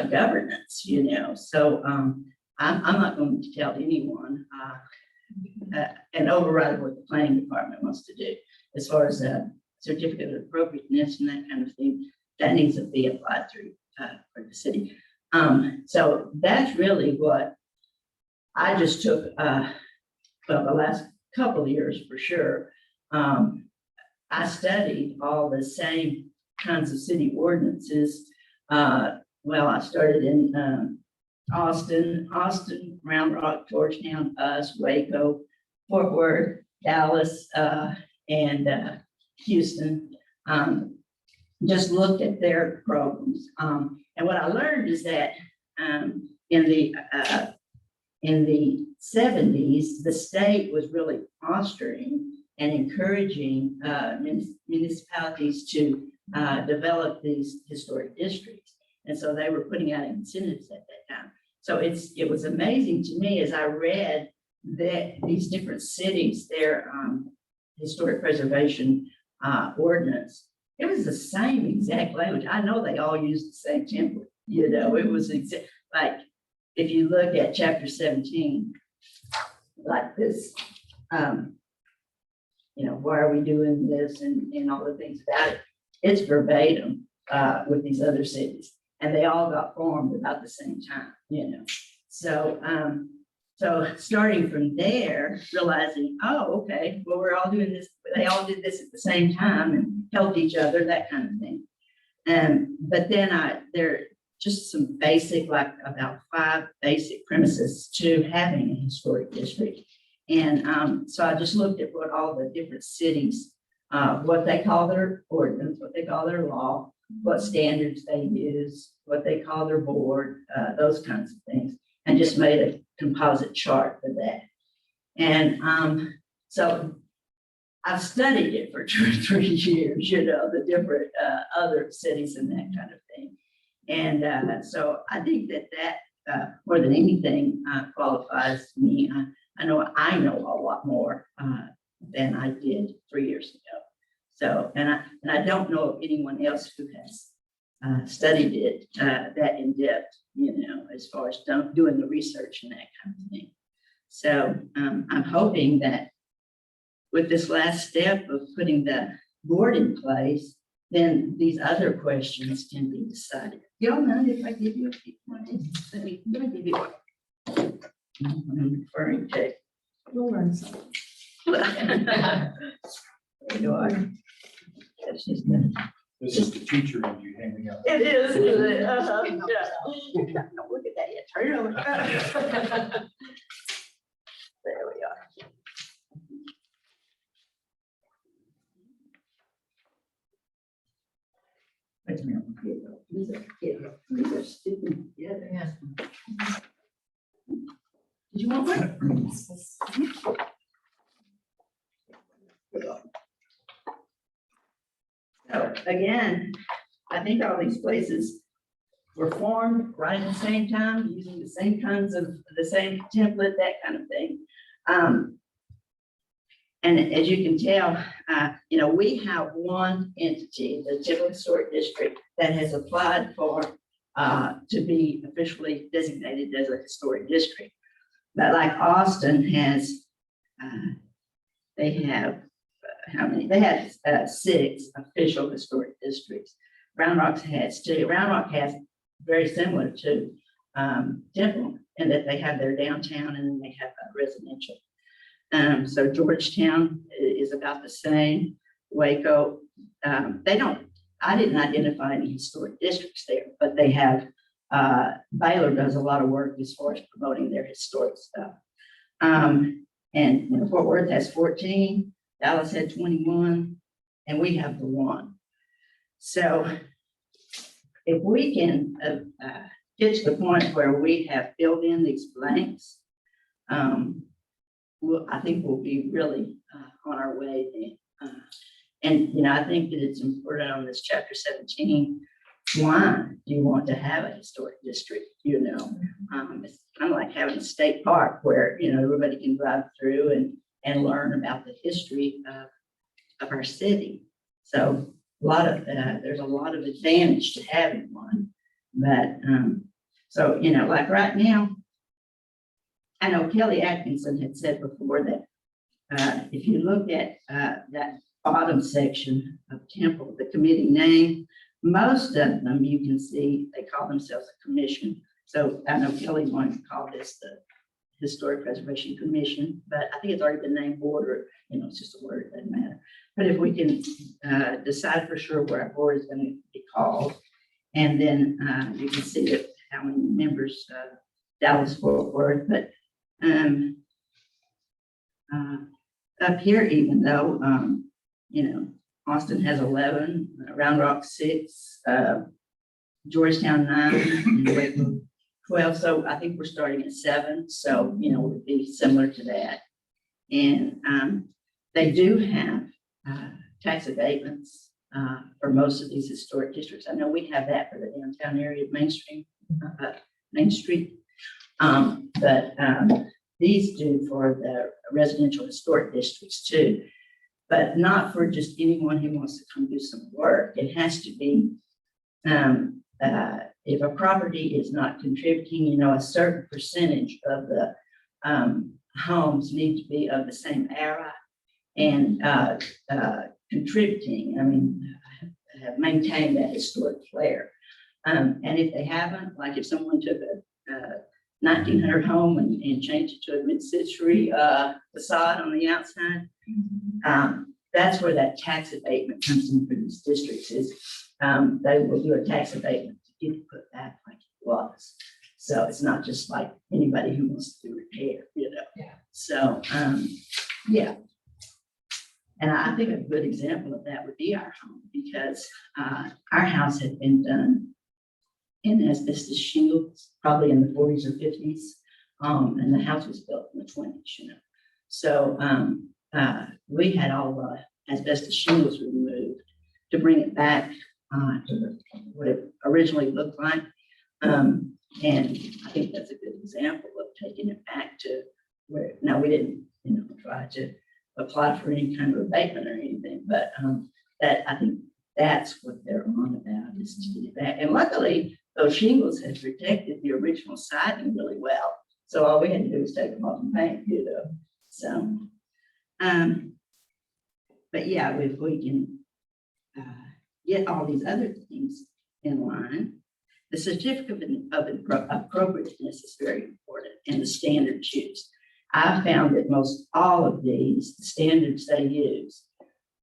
governance, you know. So I'm not going to tell anyone and override what the planning department wants to do as far as a certificate of appropriateness and that kind of thing. That needs to be applied through for the city. So that's really what I just took, well, the last couple of years for sure. I studied all the same kinds of city ordinances. Well, I started in Austin, Round Rock, Georgetown, us, Waco, Fort Worth, Dallas, and Houston. Just looked at their programs. And what I learned is that in the 70s, the state was really fostering and encouraging municipalities to develop these historic districts. And so they were putting out incentives at that time. So it was amazing to me as I read that these different cities, their historic preservation ordinance, it was the same exact language. I know they all used the same template, you know, it was like, if you look at chapter 17, like this, you know, why are we doing this and all the things about it, it's verbatim with these other cities. And they all got formed about the same time, you know. So, so starting from there, realizing, oh, okay, well, we're all doing this. They all did this at the same time and helped each other, that kind of thing. But then there are just some basic, like about 5 basic premises to having a historic district. And so I just looked at what all the different cities, what they call their ordinance, what they call their law, what standards they use, what they call their board, those kinds of things, and just made a composite chart for that. And so I've studied it for 2 or 3 years, you know, the different other cities and that kind of thing. And so I think that more than anything qualifies me. I know a lot more than I did 3 years ago. So, and I don't know of anyone else who has studied it that in depth, you know, as far as doing the research and that kind of thing. So I'm hoping that with this last step of putting the board in place, then these other questions can be decided. Y'all mind if I give you a few points? Let me give you one. I'm referring to.
We'll learn something.
There you are. That's just the-
This is the teacher and you hanging out.
It is, isn't it? Yeah. Don't look at that yet. Turn it over. There we are. Wait a minute. These are sticking together.
Yeah.
Did you want one? So again, I think all these places were formed right at the same time, using the same kinds of, the same template, that kind of thing. And as you can tell, you know, we have one entity, the Temple Historic District, that has applied for to be officially designated as a historic district. But like Austin has, they have how many? They have 6 official historic districts. Round Rock has 2. Round Rock has very similar to Temple in that they have their downtown and then they have residential. So Georgetown is about the same. Waco, they don't, I didn't identify any historic districts there, but they have, Baylor does a lot of work as far as promoting their historic stuff. And you know, Fort Worth has 14, Dallas had 21, and we have the 1. So if we can get to the point where we have filled in these blanks, I think we'll be really on our way then. And, you know, I think that it's important on this chapter 17 why do you want to have a historic district, you know? It's kind of like having a state park where, you know, everybody can drive through and learn about the history of our city. So a lot of, there's a lot of advantage to having one. But, so, you know, like right now, I know Kelly Atkinson had said before that if you look at that bottom section of Temple, the committee name, most of them you can see, they call themselves a commission. So I know Kelly wanted to call this the Historic Preservation Commission, but I think it's already been named board, or, you know, it's just a word, it doesn't matter. But if we can decide for sure what our board is going to be called, and then you can see that how many members Dallas Fort Worth, but up here, even though, you know, Austin has 11, Round Rock 6, Georgetown 9, and Wakefield 12. So I think we're starting at 7. So, you know, it would be similar to that. And they do have tax abatements for most of these historic districts. I know we have that for the downtown area of Main Street, but these do for the residential historic districts too, but not for just anyone who wants to come do some work. It has to be, if a property is not contributing, you know, a certain percentage of the homes need to be of the same era and contributing, I mean, have maintained that historic flair. And if they haven't, like if someone took a 1900 home and changed it to a mid-century facade on the outside, that's where that tax abatement comes in for these districts is they will do a tax abatement to get it put back like it was. So it's not just like anybody who wants to do repair, you know?
Yeah.
So, yeah. And I think a good example of that would be our home, because our house had been done in asbestos shingles, probably in the 40s or 50s. And the house was built in the 20s, you know. So we had all the asbestos shingles removed to bring it back to what it originally looked like. And I think that's a good example of taking it back to where, now we didn't, you know, try to apply for any kind of abatement or anything, but that I think that's what they're on about, is to get it back. And luckily, those shingles had protected the original siding really well. So all we had to do was take them off and paint, you know. So, but yeah, if we can get all these other things in line, the certificate of appropriateness is very important, and the standards used. I found that most all of these standards they use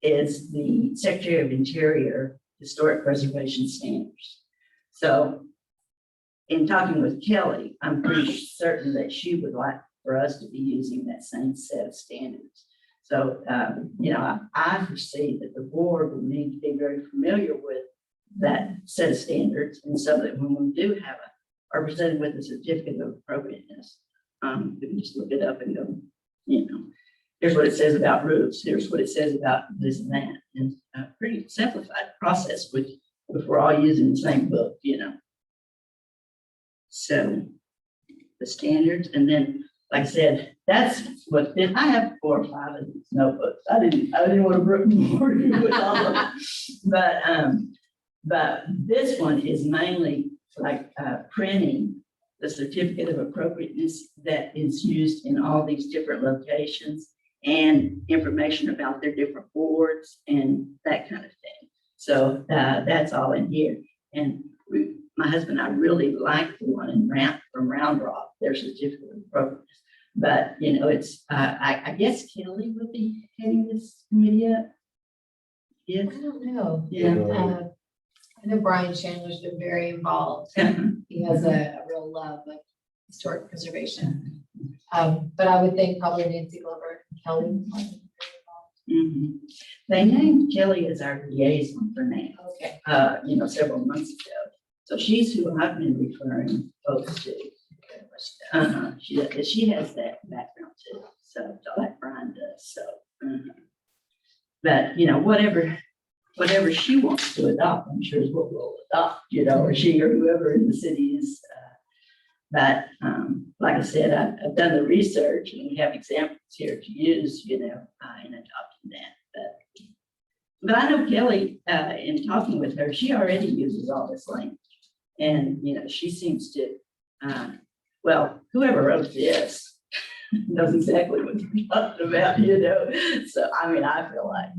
is the Secretary of Interior Historic Preservation Standards. So in talking with Kelly, I'm pretty certain that she would like for us to be using that same set of standards. So, you know, I foresee that the board will need to be very familiar with that set of standards, and so that when we do have are presented with a certificate of appropriateness, we can just look it up and go, you know, here's what it says about roofs, here's what it says about this and that, and a pretty simplified process, which if we're all using the same book, you know. So the standards, and then, like I said, that's what I have 4 or 5 of these notebooks. I didn't want to bore you with all of them, but this one is mainly like printing the certificate of appropriateness that is used in all these different locations, and information about their different boards and that kind of thing. So that's all in here. And my husband and I really like the one from Round Rock, their certificate of appropriateness. But, you know, it's, I guess Kelly would be heading this committee up. Yes.
I don't know.
Yeah.
I know Brian Chandler's been very involved. He has a real love of historic preservation. But I would think probably Nancy Glover and Kelly might be very
Mm-hmm. They named Kelly as our liaison for now,
involved. Okay.
you know, several months ago. So she's who I've been referring folks to. She has that background too, so like Brian does. So, but you know, whatever she wants to adopt, I'm sure is what we'll adopt, or she or whoever in the city is. But like I said, I've done the research and we have examples here to use, in adopting that. But I know Kelly, in talking with her, she already uses all this language. And, she seems to, whoever wrote this knows exactly what you're talking about, So, I feel like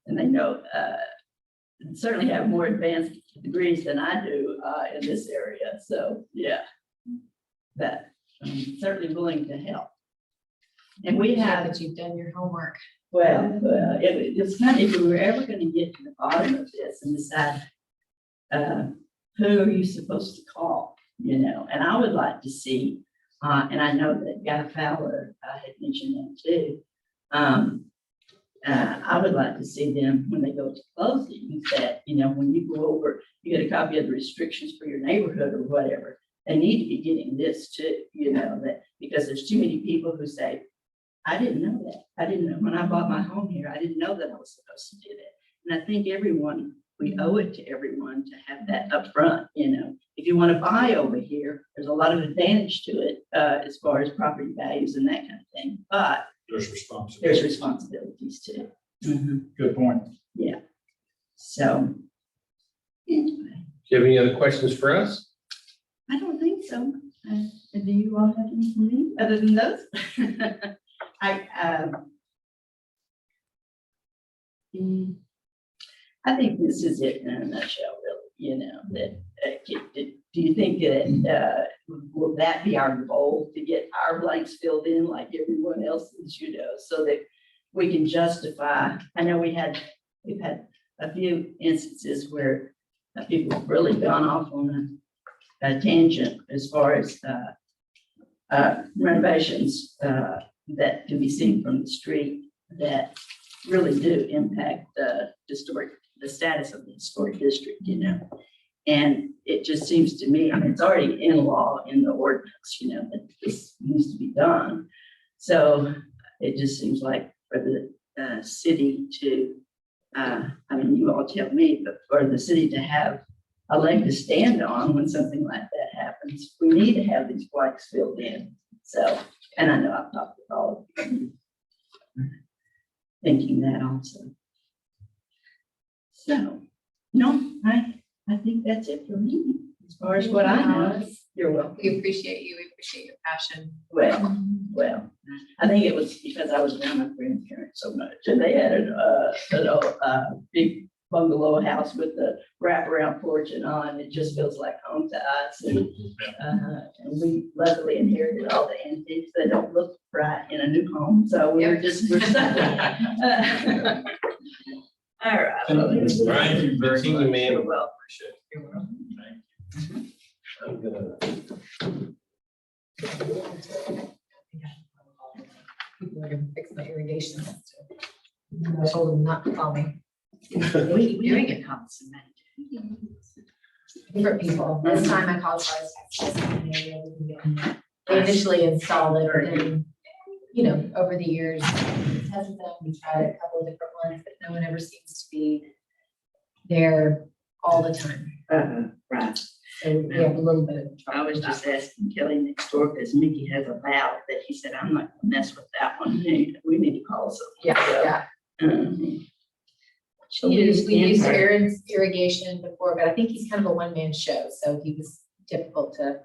and they know, certainly have more advanced degrees than I do in this area. So, yeah, but I'm certainly willing to help. And we have,
That you've done your homework.
it's kind of, if we were ever going to get to the bottom of this and decide who are you supposed to call, and I would like to see, and I know that Guy Fowler had mentioned that too. I would like to see them when they go to closing that, when you go over, you get a copy of the restrictions for your neighborhood or whatever. They need to be getting this too, that because there's too many people who say, I didn't know that. I didn't know when I bought my home here, I didn't know that I was supposed to do that. And I think we owe it to everyone to have that up front. If you want to buy over here, there's a lot of advantage to it as far as property values and that kind of thing. But
There's responsibility.
there's responsibilities too.
Good point.
Yeah. So, anyway,
Do you have any other questions for us?
I don't think so. Do you all have any for me other than those? I think this is it in a nutshell, really, do you think that, will that be our goal to get our blanks filled in like everyone else's, so that we can justify? I know we've had a few instances where people have really gone off on a tangent as far as renovations that can be seen from the street that really do impact the status of the historic district, And it just seems to me, it's already in law in the ordinance, that this needs to be done. So it just seems like for the city to, you all tell me, but for the city to have a leg to stand on when something like that happens, we need to have these blanks filled in. So, and I know I've talked with all of you thinking that also. So, no, I think that's it for me, as far as what I know. You're welcome.
We appreciate you. We appreciate your passion.
Well, I think it was because I was around my grandparents so much, and they had a big bungalow house with the wraparound porch and all, and it just feels like home to us. And we luckily inherited all the antiques that don't look right in a new home, so we're stuck. All right.
Thank you very much. Ma'am.
You're welcome.
Appreciate it.
I'm gonna.
People are gonna fix my irrigation system. I told them not to call me. Doing it costs different people. This time I called they initially installed it and, over the years, tested them, we tried a couple of different ones, but no one ever seems to be there all the time.
Right.
So we have a little bit of
I
trouble.
was just asking Kelly next door, because Mickey has a valve that he said, I'm not gonna mess with that one. We need to call someone.
Yeah.
Mhm.
So we used Aaron's irrigation before, but I think he's kind of a one-man show, so he was difficult to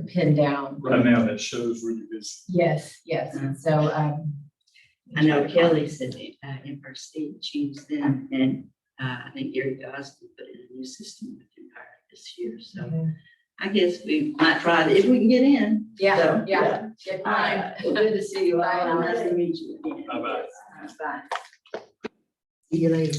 pin down.
Right now, that show's really busy.
Yes, so,
I know Kelly said in her state, she used them, and I think Gary Gosling put in a new system with Empire this year, so I guess we might try it if we can get in. So,
Good
All right, well, good to see you all,
Bye.
and nice to meet you again.
Bye-bye.
Bye. See you later.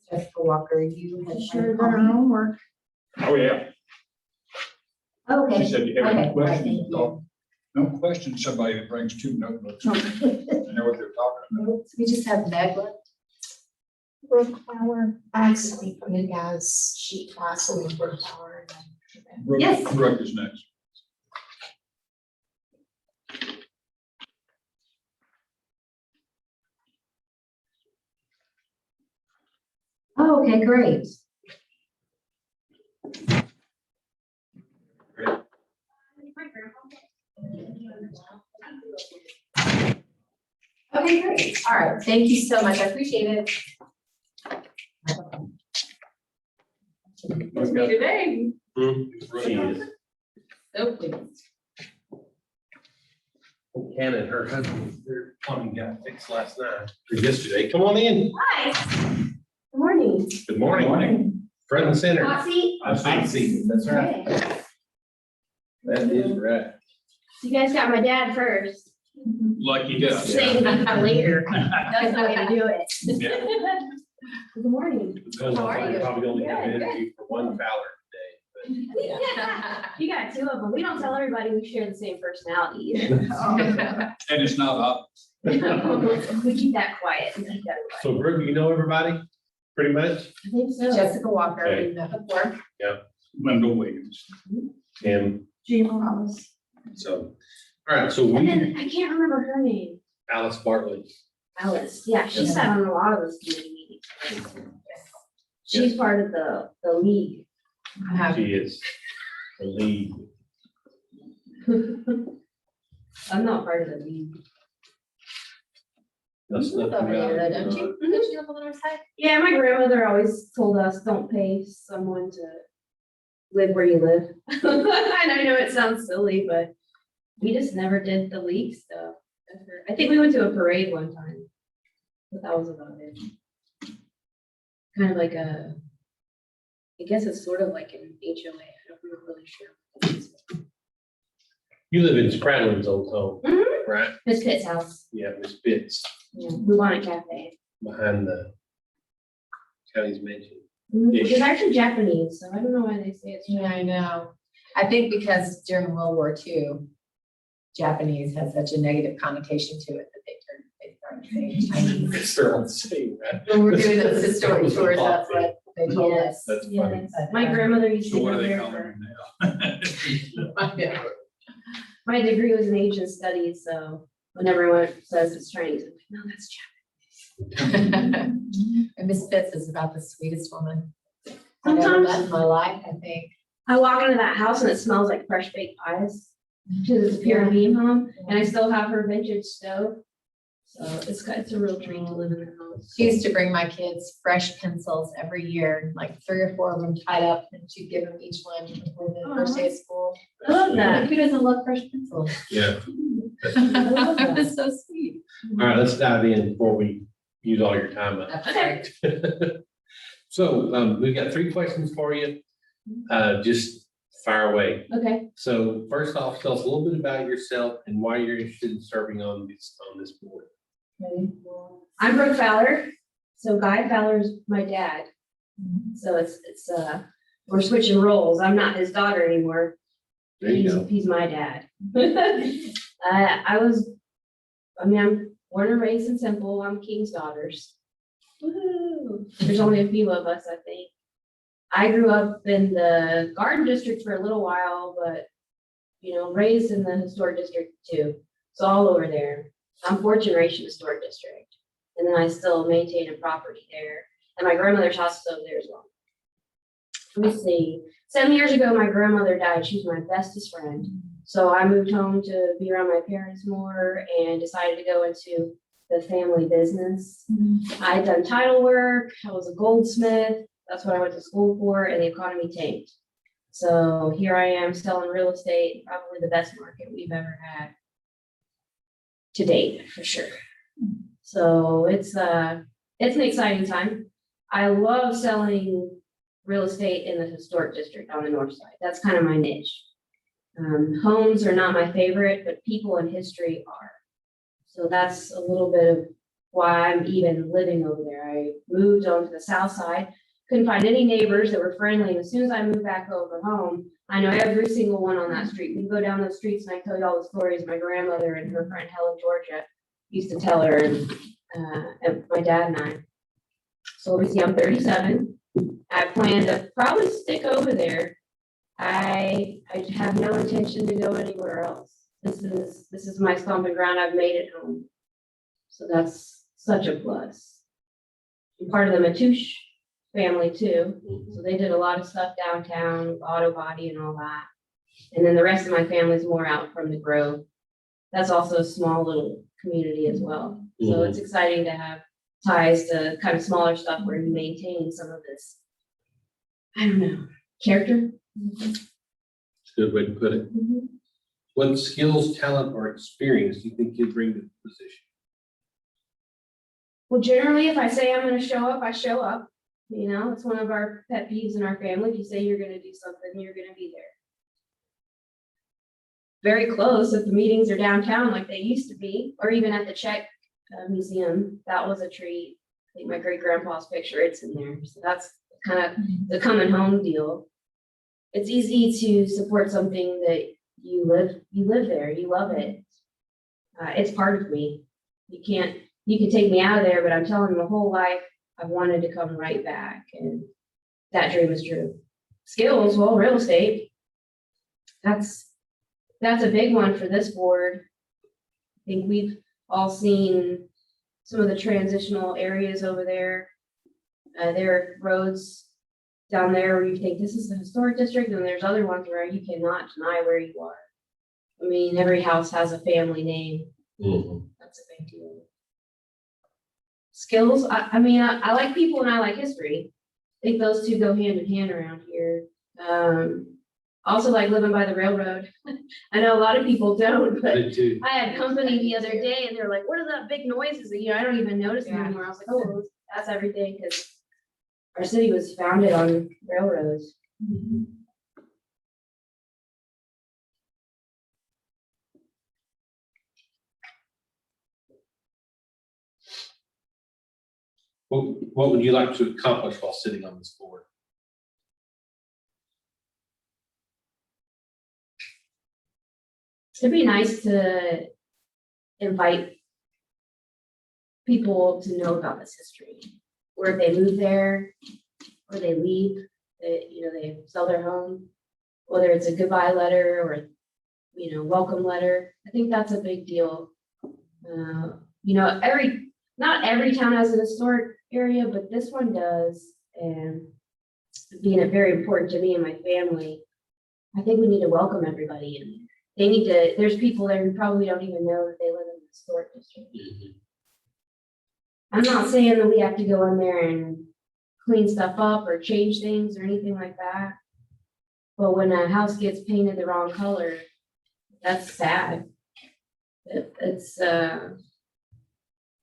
Jessica Walker, you had
Sure, done our homework.
Oh, yeah.
Okay.
She said you have
Okay,
any questions.
thank you.
No question, somebody that brings two notebooks. I know what they're talking about.
We just have Magla.
Brook Power, I accidentally put you guys sheet glass in the Brook Power.
Brooke-
Yes.
Brooke is next.
Oh, okay, great. Okay, great. All right, thank you so much. I appreciate it.
It's me today.
She is.
So pleased.
Ken and her husband, their plumbing got fixed last night, or yesterday. Come on in.
Hi. Good morning.
Good morning.
Morning.
Front and center.
Hot seat?
Hot seat, that's right.
Okay.
That is right.
So you guys got my dad first.
Lucky duck.
Saving it for later. That's the way to do it.
Yeah.
Good morning.
How are you?
Probably only have
Good,
an interview for one Fowler today.
You got two of them. We don't tell everybody we share the same personality.
And it's not up.
We keep that quiet. We keep that quiet.
So Brooke, you know everybody, pretty much?
I think so.
Jessica Walker,
Okay.
we've met before.
Wendell Williams.
And
Jane Morales.
so, all right, so
And
we,
then I can't remember her name.
Alice Bartley.
Alice. Yeah, she sat on a lot of those committee meetings. She's part of the league.
I have
She is the lead.
I'm not part of the league.
That's
You live
nothing
over there,
around,
though, don't you?
Mhm.
Don't you live on the north side?
Yeah, my grandmother always told us, don't pay someone to live where you live. And I know it sounds silly, but we just never did the league stuff. Ever. I think we went to a parade one time, but that was about it. Kind of like a, I guess it's sort of like an HOA. I'm not really sure.
You live in Spratlin's old home,
Mhm.
right?
Miss Pitt's house,
Yeah, Miss Pitts,
yeah, Bubonic Cafe.
behind the county's mansion.
It's actually Japanese, so I don't know why they say it's
Yeah, I know. I think because during World War II, Japanese has such a negative connotation to it that they started saying Chinese.
It's still on the same, right?
When we're doing those historic tours, that's what they told us.
That's funny.
Yes, my grandmother used to
So what
go
do they
there
call
for,
him now?
Yeah.
my degree was in Asian studies, so when everyone says it's Chinese, I'm like, no, that's
And Miss Fitz is about the sweetest woman I've ever
Sometimes-
met in my life, I think.
I walk into that house and it smells like fresh baked pies. Because it's pure beam home, and I still have her vintage stove. So it's a real treat to live in her house.
She used to bring my kids fresh pencils every year, like 3 or 4 of them tied up, and she'd give them each one before the first day of school.
I love
Like,
that.
who doesn't love fresh pencils?
Yeah.
love that.
That's so sweet.
All right, let's dive in before we use all your time up.
That's great.
So, we've got 3 questions for you. Just fire away.
Okay,
So first off, tell us a little bit about yourself and why you're interested in serving on this board.
I'm Brooke Fowler. So Guy Fowler's my dad. So it's we're switching roles. I'm not his daughter anymore.
There you go.
He's my dad. I'm born and raised in Temple. I'm King's daughters. Woohoo! There's only a few of us, I think. I grew up in the Garden District for a little while, but, raised in the Historic District too. So all over there. I'm fourth generation Historic District. And then I still maintain a property there. And my grandmother's house is over there as well. Let me see. 7 years ago, my grandmother died. She was my bestest friend. So I moved home to be around my parents more and decided to go into the family business. I had done title work. I was a goldsmith. That's what I went to school for, and the economy tanked. So here I am selling real estate, probably the best market we've ever had to date, for sure. So it's an exciting time. I love selling real estate in the historic district on the north side. That's kind of my niche. Homes are not my favorite, but people and history are. So that's a little bit of why I'm even living over there. I moved on to the south side. Couldn't find any neighbors that were friendly. And as soon as I moved back over home, I know every single one on that street. We can go down those streets and I tell you all the stories my grandmother and her friend Helen Georgia used to tell her, and my dad and I. So let me see, I'm 37. I plan to probably stick over there. I have no intention to go anywhere else. This is my stomping ground. I've made it home. So that's such a plus. I'm part of the Matouche family too. So they did a lot of stuff downtown, auto body and all that. And then the rest of my family's more out from the Grove. That's also a small little community as well. So it's exciting to have ties to kind of smaller stuff where you maintain some of this, I don't know, character.
It's a good way to put it. What skills, talent, or experience do you think you'd bring to the position?
Well, generally, if I say I'm gonna show up, I show up. You know, it's one of our pet peeves in our family. If you say you're gonna do something, you're gonna be there. Very close if the meetings are downtown like they used to be, or even at the Czech Museum. That was a treat. I think my great grandpa's picture, it's in there. So that's kind of the coming home deal. It's easy to support something that you live there, you love it. It's part of me. You can take me out of there, but I'm telling you, my whole life, I've wanted to come right back, and that dream is true. Skills, well, real estate. That's a big one for this board. I think we've all seen some of the transitional areas over there. There are roads down there where you think this is the historic district, and there's other ones where you cannot deny where you are. I mean, every house has a family name. That's a big deal. Skills, I mean, I like people and I like history. I think those two go hand in hand around here. Also like living by the railroad. I know a lot of people don't, but I had company the other day and they're like, what are that big noises? You know, I don't even notice them anymore. I was like, oh, that's everything, because our city was founded on railroads.
What would you like to accomplish while sitting on this board?
It'd be nice to invite people to know about this history, or if they move there, or they leave, they sell their home, whether it's a goodbye letter or, welcome letter. I think that's a big deal. Not every town has an historic area, but this one does. And being it very important to me and my family, I think we need to welcome everybody in. There's people there who probably don't even know that they live in the historic district. I'm not saying that we have to go in there and clean stuff up or change things or anything like that. But when a house gets painted the wrong color, that's sad.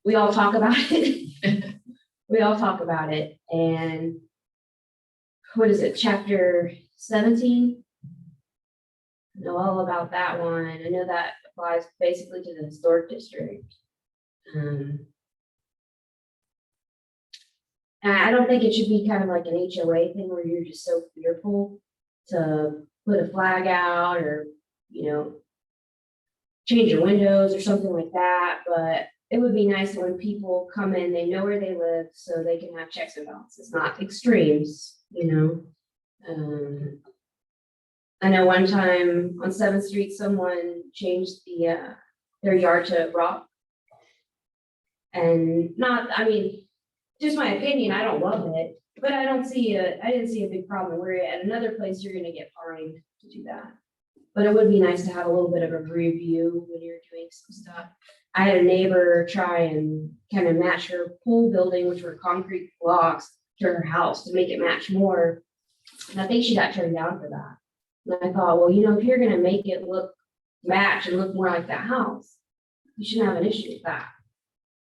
We all talk about it. We all talk about it. And what is it, chapter 17? I know all about that one. I know that applies basically to the historic district. And I don't think it should be kind of like an HOA thing where you're just so fearful to put a flag out or, change your windows or something like that. But it would be nice when people come in, they know where they live, so they can have checks and balances, not extremes, I know one time on 7th Street, someone changed their yard to rock. And just my opinion, I don't love it, but I didn't see a big problem where at another place, you're gonna get fined to do that. But it would be nice to have a little bit of a review when you're doing some stuff. I had a neighbor try and kind of match her pool building, which were concrete blocks, to her house to make it match more. And I think she got turned down for that. And I thought, well, if you're gonna make it match and look more like that house, you shouldn't have an issue with that.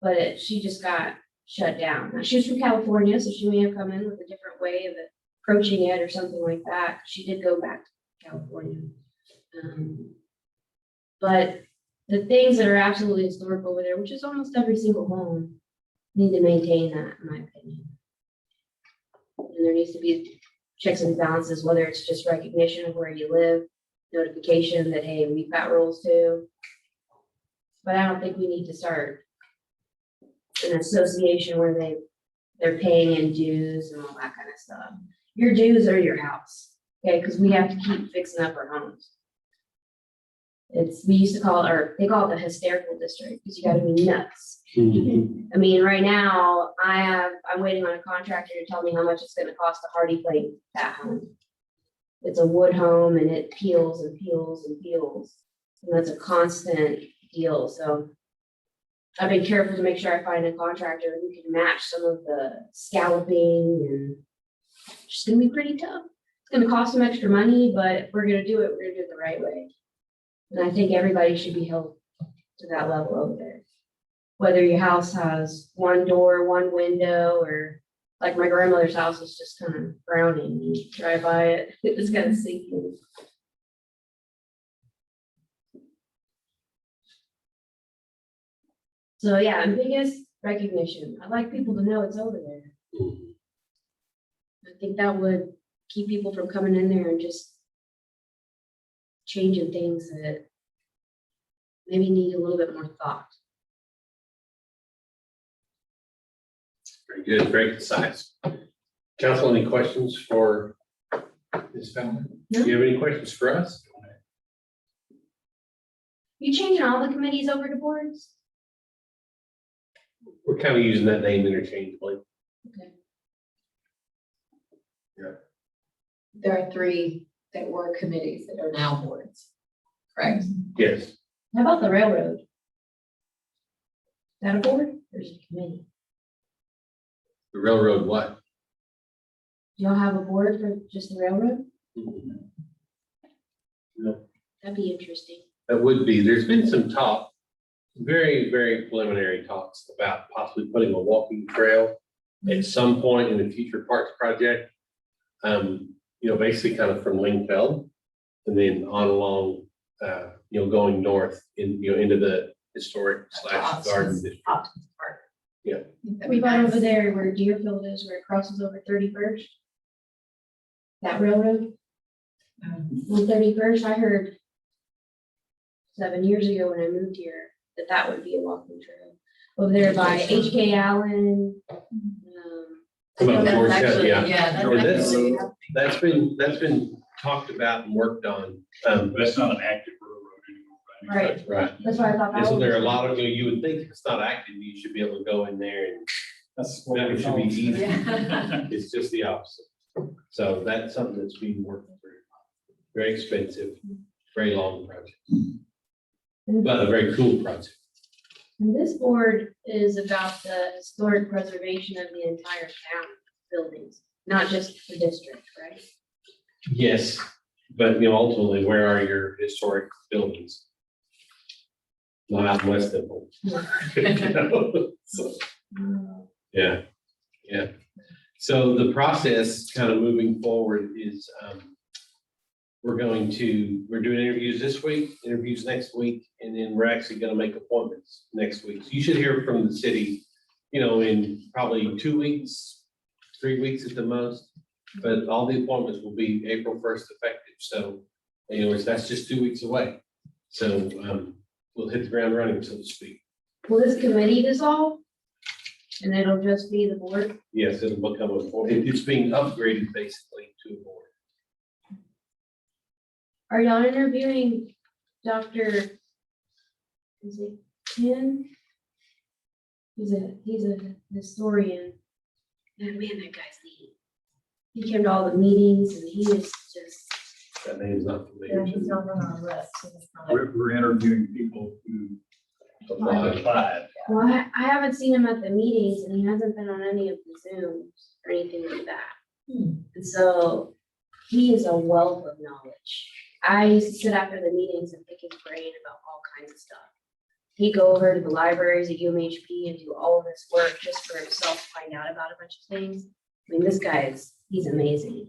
But she just got shut down. Now, she was from California, so she may have come in with a different way of approaching it or something like that. She did go back to California. But the things that are absolutely historic over there, which is almost every single home, need to maintain that, in my opinion. And there needs to be checks and balances, whether it's just recognition of where you live, notification that, hey, we've got rules too. But I don't think we need to start an association where they're paying in dues and all that kind of stuff. Your dues are your house. Okay, because we have to keep fixing up our homes. We used to call it, or they call it the hysterical district, because you gotta be nuts. I mean, right now, I'm waiting on a contractor to tell me how much it's gonna cost to hardy plate that home. It's a wood home and it peels and peels and peels. And that's a constant deal, so. I've been careful to make sure I find a contractor who can match some of the scalloping and it's just gonna be pretty tough. It's gonna cost some extra money, but if we're gonna do it, we're gonna do it the right way. And I think everybody should be held to that level over there. Whether your house has one door, one window, or like my grandmother's house is just kind of browning. You drive by it, it's kind of sinking. So yeah, biggest recognition. I'd like people to know it's over there. I think that would keep people from coming in there and just changing things that maybe need a little bit more thought.
Very good, very concise. Council, any questions for Ms. Fallon? Do you have any questions for us?
You changing all the committees over to boards?
We're kind of using that name interchangeably.
Okay.
There are 3 that were committees that are now boards, correct?
Yes.
How about the railroad? Is that a board or is it a committee?
The railroad what?
Do y'all have a board for just the railroad?
No,
That'd be interesting.
that would be. There's been some talk, very, very preliminary talks about possibly putting a walking trail at some point in the future parks project. Basically kind of from Lingfeld and then on along, going north into the historic / garden district.
Options Park.
Yeah.
That'd
We
be
got
nice.
over there where Deerfield is, where it crosses over 31st. That railroad on 31st, I heard 7 years ago when I moved here, that would be a walking trail. Over there by H.K. Allen.
About
That's
George
actually-
County, yeah.
Yeah,
Or
that's
this-
actually.
That's been talked about and worked on.
But that's not an active railroad anymore.
Right,
Right.
that's why I thought that
And
was.
so there are a lot of, you would think if it's not active, you should be able to go in there and
That's
that should be easy.
Yeah.
It's just the opposite. So that's something that's being worked through. Very expensive, very long project, but a very cool project.
And this board is about the historic preservation of the entire town buildings, not just the district, right?
Yes, but ultimately, where are your historic buildings? Not out in West Temple. So, yeah. So the process kind of moving forward is, we're doing interviews this week, interviews next week, and then we're actually gonna make appointments next week. So you should hear from the city, in probably 2 weeks, 3 weeks at the most. But all the appointments will be April 1st effective. So, that's just 2 weeks away. So, we'll hit the ground running, so to speak.
Will this committee dissolve? And it'll just be the board?
Yes, it'll become a board. It's being upgraded basically to a board.
Are y'all interviewing Dr. Is it Ken? He's a historian. Man, that guy's neat. He came to all the meetings and he is just,
That name's not familiar
Yeah,
to
he's
me.
not on our list. So it's not-
We're interviewing people who applied.
well, I haven't seen him at the meetings and he hasn't been on any of the Zooms or anything like that. And so he is a wealth of knowledge. I used to sit after the meetings and pick his brain about all kinds of stuff. He'd go over to the libraries at UMHP and do all of this work just for himself to find out about a bunch of things. I mean, this guy he's amazing.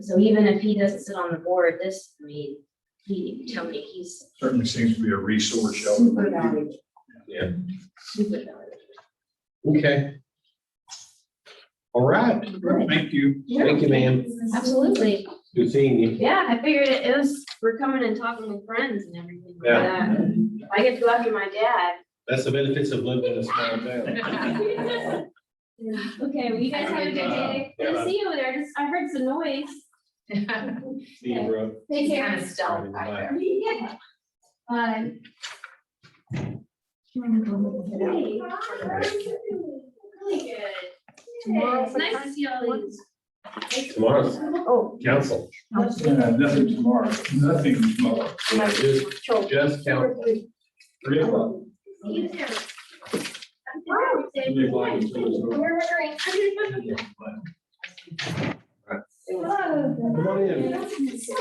So even if he doesn't sit on the board, he tell me he's
Certainly seems to be a resource.
super valuable.
Yeah.
Super valuable.
Okay. All right.
Thank you.
Thank you, ma'am.
Absolutely.
Good seeing you.
Yeah, I figured we're coming and talking with friends and everything like
Yeah.
that. If I get to go after my dad.
That's the benefits of living in a small town.
Okay, well, you guys have a good day. Good to see you over there. I heard some noise.
See you, bro.
Take care.
Kind of stealth back there.
Yeah. Bye. Really good. It's nice to see all these.
Tomorrow,
Oh.
council.
Nothing tomorrow, nothing tomorrow.
Just council.
3 o'clock.
See you there.
3 o'clock is
Hello.
Come on in.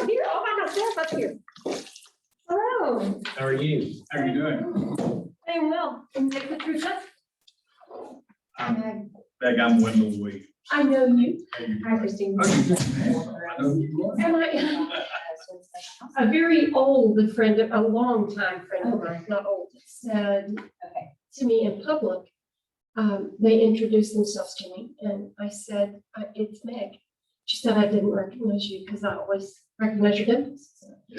Here, oh my gosh, Sarah's up here. Hello.
How are you?
How are you doing?
I'm well. Can you take the truth up?
I'm Wendell Williams.
I know you.
How you
Hi,
doing?
Christine.
Oh, you just met. I know who you are.
Am I a very old friend, a longtime friend of mine, not old, said to me in public, they introduced themselves to me and I said, it's Meg. She said, I didn't recognize you because I always recognize your dimples.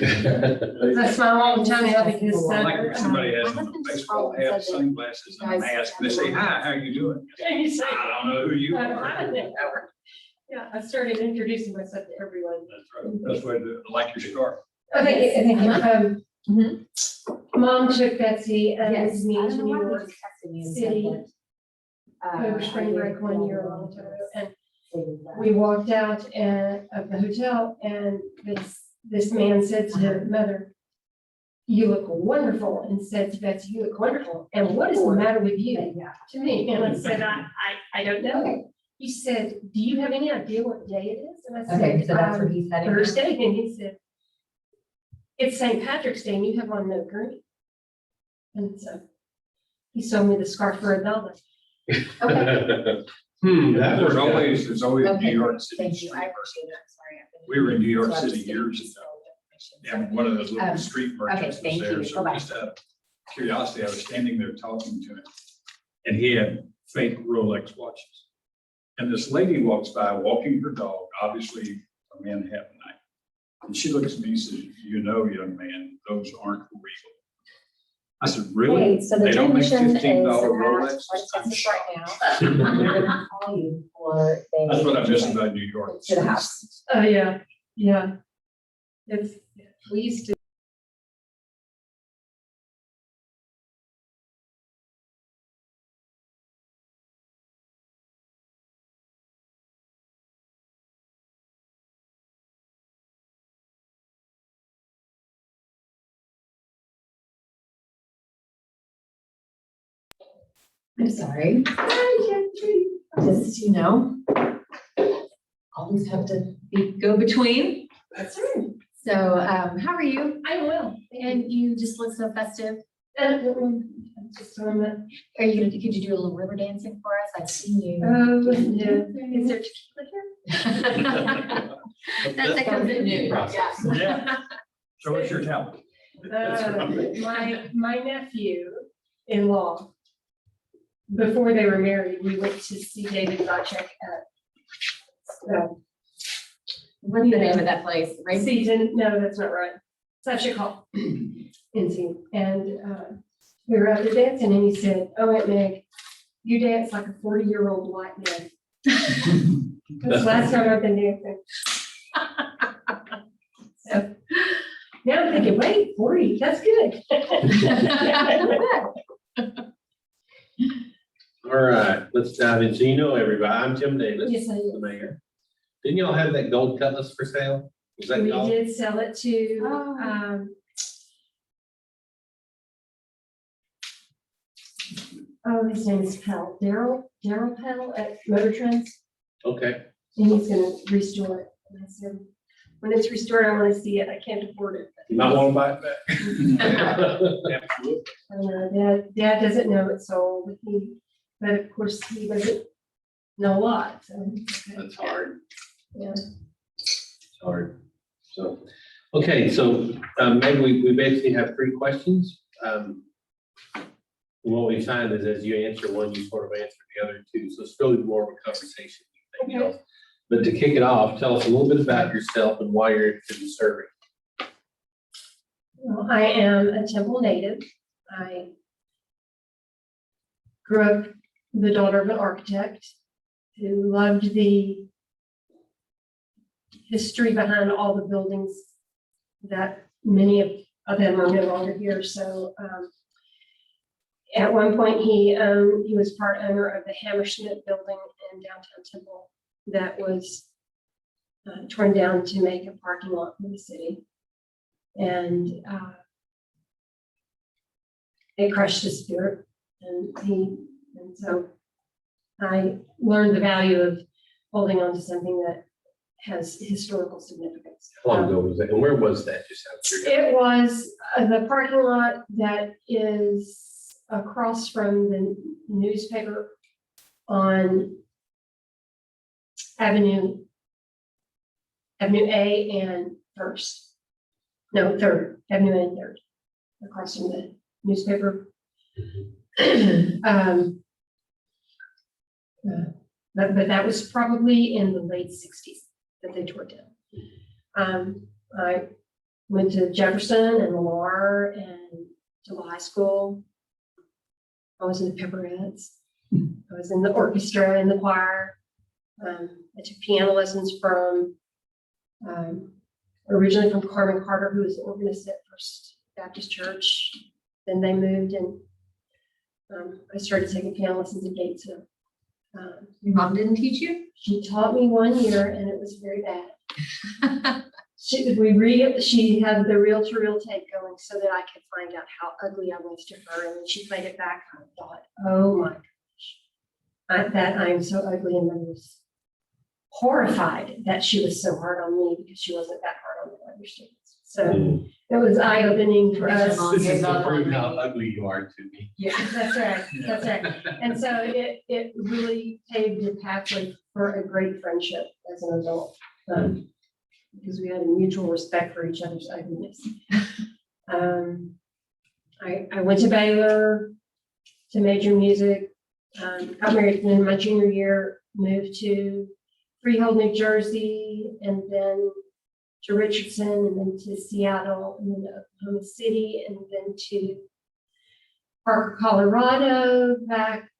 I smile all the time now because.
I like when somebody has
my
on a
husband just
baseball
called and
hat,
said that
sunglasses, and a
you guys
mask, and they say, hi, how you doing?
And you say,
I don't know who you are.
yeah, I started introducing myself to everyone.
That's right. That's why I like your scarf.
Okay,
Mhm.
Mom took Betsy and
Yes,
me
I
to
don't know
New
why they
York
just texted me and
City
said that.
over spring break one year a long time ago. And
We
we walked out of the hotel and this man said to mother, you look wonderful, and said to Betsy, you look wonderful. And what is the matter with you? To me, and I said, I don't know. He said, do you have any idea what day it is? And I
Okay,
said,
so that's what he said.
Thursday. And he said, it's St. Patrick's Day and you have on no green. And so he sold me the scarf for $1.
Okay,
There's always New
okay,
York City.
thank you, I
street
appreciate it, I'm sorry. I've been-
We were in New York
So I
City
just didn't
years
just
ago.
know the
Yeah,
information.
one of those little street merchants was
thank
there,
you.
so
Bye-bye.
just out of curiosity, I was standing there talking to him. And he had fake Rolex watches. And this lady walks by, walking her dog, obviously from Manhattan. And she looks at me and says, you know, young man, those aren't real. I said, really?
Okay, so the
They don't make
transmission is
$15
at
Rolexes? I'm
Texas
shocked.
right now. I'm gonna call you for.
That's what I miss about New York.
To the house.
Oh, yeah, yeah. We used to.
I'm sorry. Just, always have to go between.
That's right.
So, how are you?
I will.
And you just look so festive.
Just on the,
Are you gonna, could you do a little river dancing for us? I've seen you.
oh, yeah. Is there tequila here?
That's like comes in new.
Process.
Yeah. Show us your talent.
My nephew-in-law, before they were married, we went to see David Bocek at
What's the name of that place? Right?
Season, no, that's not right. Such Hall in Seaton. And we were out there dancing and he said, oh, Aunt Meg, you dance like a 40-year-old white man. That's the last time I've been dancing. So now I'm thinking, wait, 40, that's good.
All right, let's dive in. So you know everybody. I'm Tim Davis,
Yes, I
the mayor. Didn't y'all have that gold cutlass for sale? Was that
We
y'all?
did sell it to, his name is Pell, Daryl Pell at Motor Trends,
Okay.
and he's gonna restore it. And I said, when it's restored, I wanna see it, I can't afford it.
You might want to buy it back.
Absolutely.
Dad doesn't know it's sold, but of course, he doesn't know a lot, so.
That's hard.
Yeah.
It's hard. So, okay, so maybe we basically have 3 questions. What we find is as you answer one, you sort of answer the other 2. So it's really more of a conversation than anything else. But to kick it off, tell us a little bit about yourself and why you're interested in serving.
Well, I am a Temple native. I grew up the daughter of an architect who loved the history behind all the buildings that many of them are no longer here. So at one point, he was part owner of the Hammersmith building in downtown Temple that was torn down to make a parking lot for the city. And it crushed his spirit. And so I learned the value of holding on to something that has historical significance.
How long ago was that? And where was that? Just out of curiosity.
It was the parking lot that is across from the newspaper on Avenue A and First. No, Third, Avenue A and Third, across from the newspaper. But that was probably in the late 60s that they tore down. I went to Jefferson and Lamar and to high school. I was in the Pepperettes. I was in the orchestra and the choir. I took piano lessons from, originally from Carmen Carter, who was the organist at First Baptist Church. Then they moved and I started taking piano lessons at Gatesville.
Your mom didn't teach you?
She taught me 1 year and it was very bad. She had the reel-to-reel tape going so that I could find out how ugly I was to her. And when she played it back, I thought, oh my gosh, that I'm so ugly. And I was horrified that she was so hard on me because she wasn't that hard on the other students. So it was eye-opening for us.
This is to prove how ugly you are to me.
Yeah, that's right, that's right. And so it really paved the pathway for a great friendship as an adult. Because we had a mutual respect for each other's ugliness. I went to Baylor to major music, got married in my junior year, moved to Freehold, New Jersey, and then to Richardson, and then to Seattle, and then to Oklahoma City, and then to Parker, Colorado, back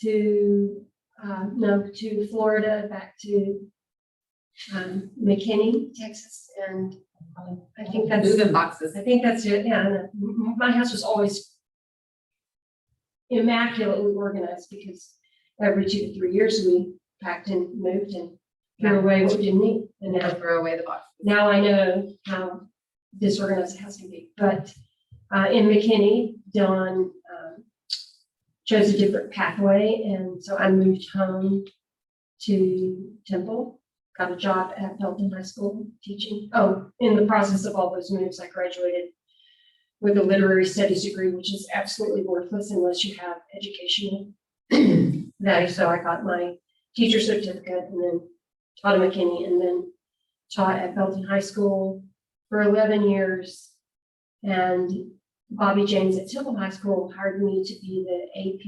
to, to Florida, back to McKinney, Texas, and I think that's
Moving boxes.
I think that's it. Yeah, my house was always immaculately organized because every 2 to 3 years we packed and moved and threw away what we didn't need. And
Never throw away the box.
now I know how disorganized a house can be. But in McKinney, Dawn chose a different pathway, and so I moved home to Temple. Got a job at Belton High School teaching. Oh, in the process of all those moves, I graduated with a literary studies degree, which is absolutely worthless unless you have educational value. So I got my teacher certificate and then taught at McKinney and then taught at Belton High School for 11 years. And Bobby James at Temple High School hired me to be the AP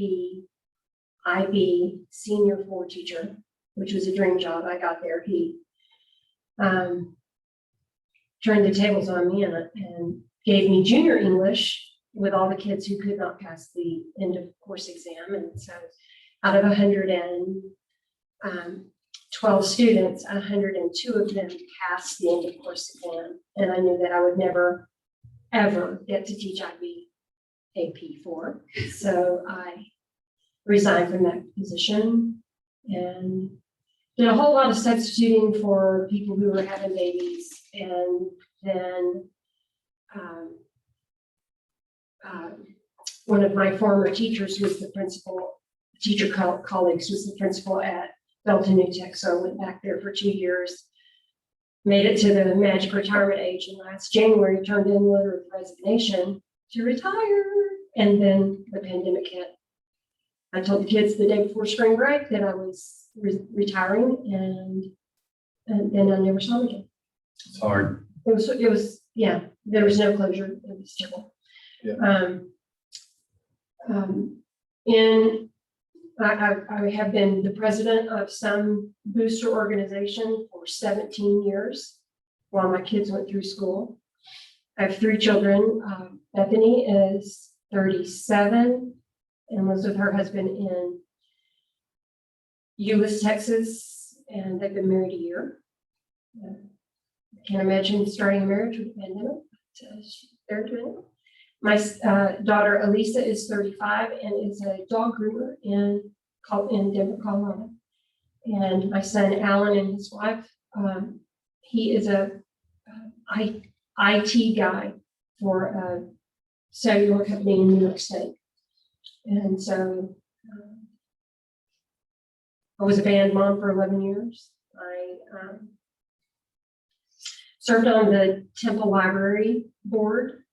IB Senior 4 teacher, which was a dream job. I got there. He turned the tables on me and gave me junior English with all the kids who could not pass the end of course exam. And so out of 112 students, 102 of them passed the end of course exam. And I knew that I would never, ever get to teach IB AP 4. So I resigned from that position and did a whole lot of substituting for people who were having babies. And then one of my former teachers was the principal, colleagues was the principal at Belton New Tech. So I went back there for 2 years, made it to the magic retirement age, and last January turned in a letter of resignation to retire. And then the pandemic hit. I told the kids the day before spring break that I was retiring, and then I never saw them again.
It's hard.
It was, yeah, there was no closure. It was terrible.
Yeah.
I have been the president of some booster organization for 17 years while my kids went through school. I have 3 children. Bethany is 37 and lives with her husband in Euless, Texas, and they've been married a year. I can't imagine starting a marriage with a pandemic, but they're doing it. My daughter Elisa is 35 and is a dog groomer in Denver, Colorado. And my son Alan and his wife, he is a IT guy for a cellular company in New York State. And so I was a band mom for 11 years. I served on the Temple Library Board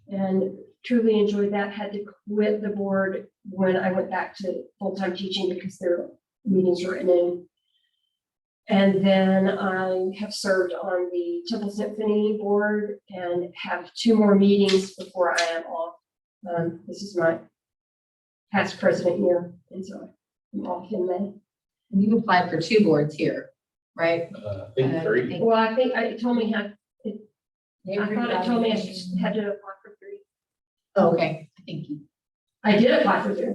and truly enjoyed that. Had to quit the board when I went back to full-time teaching because their meetings were at noon. And then I have served on the Temple Symphony Board and have 2 more meetings before I am off. This is my past president year, and so I'm off in May.
And you've applied for 2 boards here, right?
I think 3.
Well, I think it told me I thought it told me I
Reevaluation.
had to apply for 3.
Oh, okay, thank you.
I did apply for 3.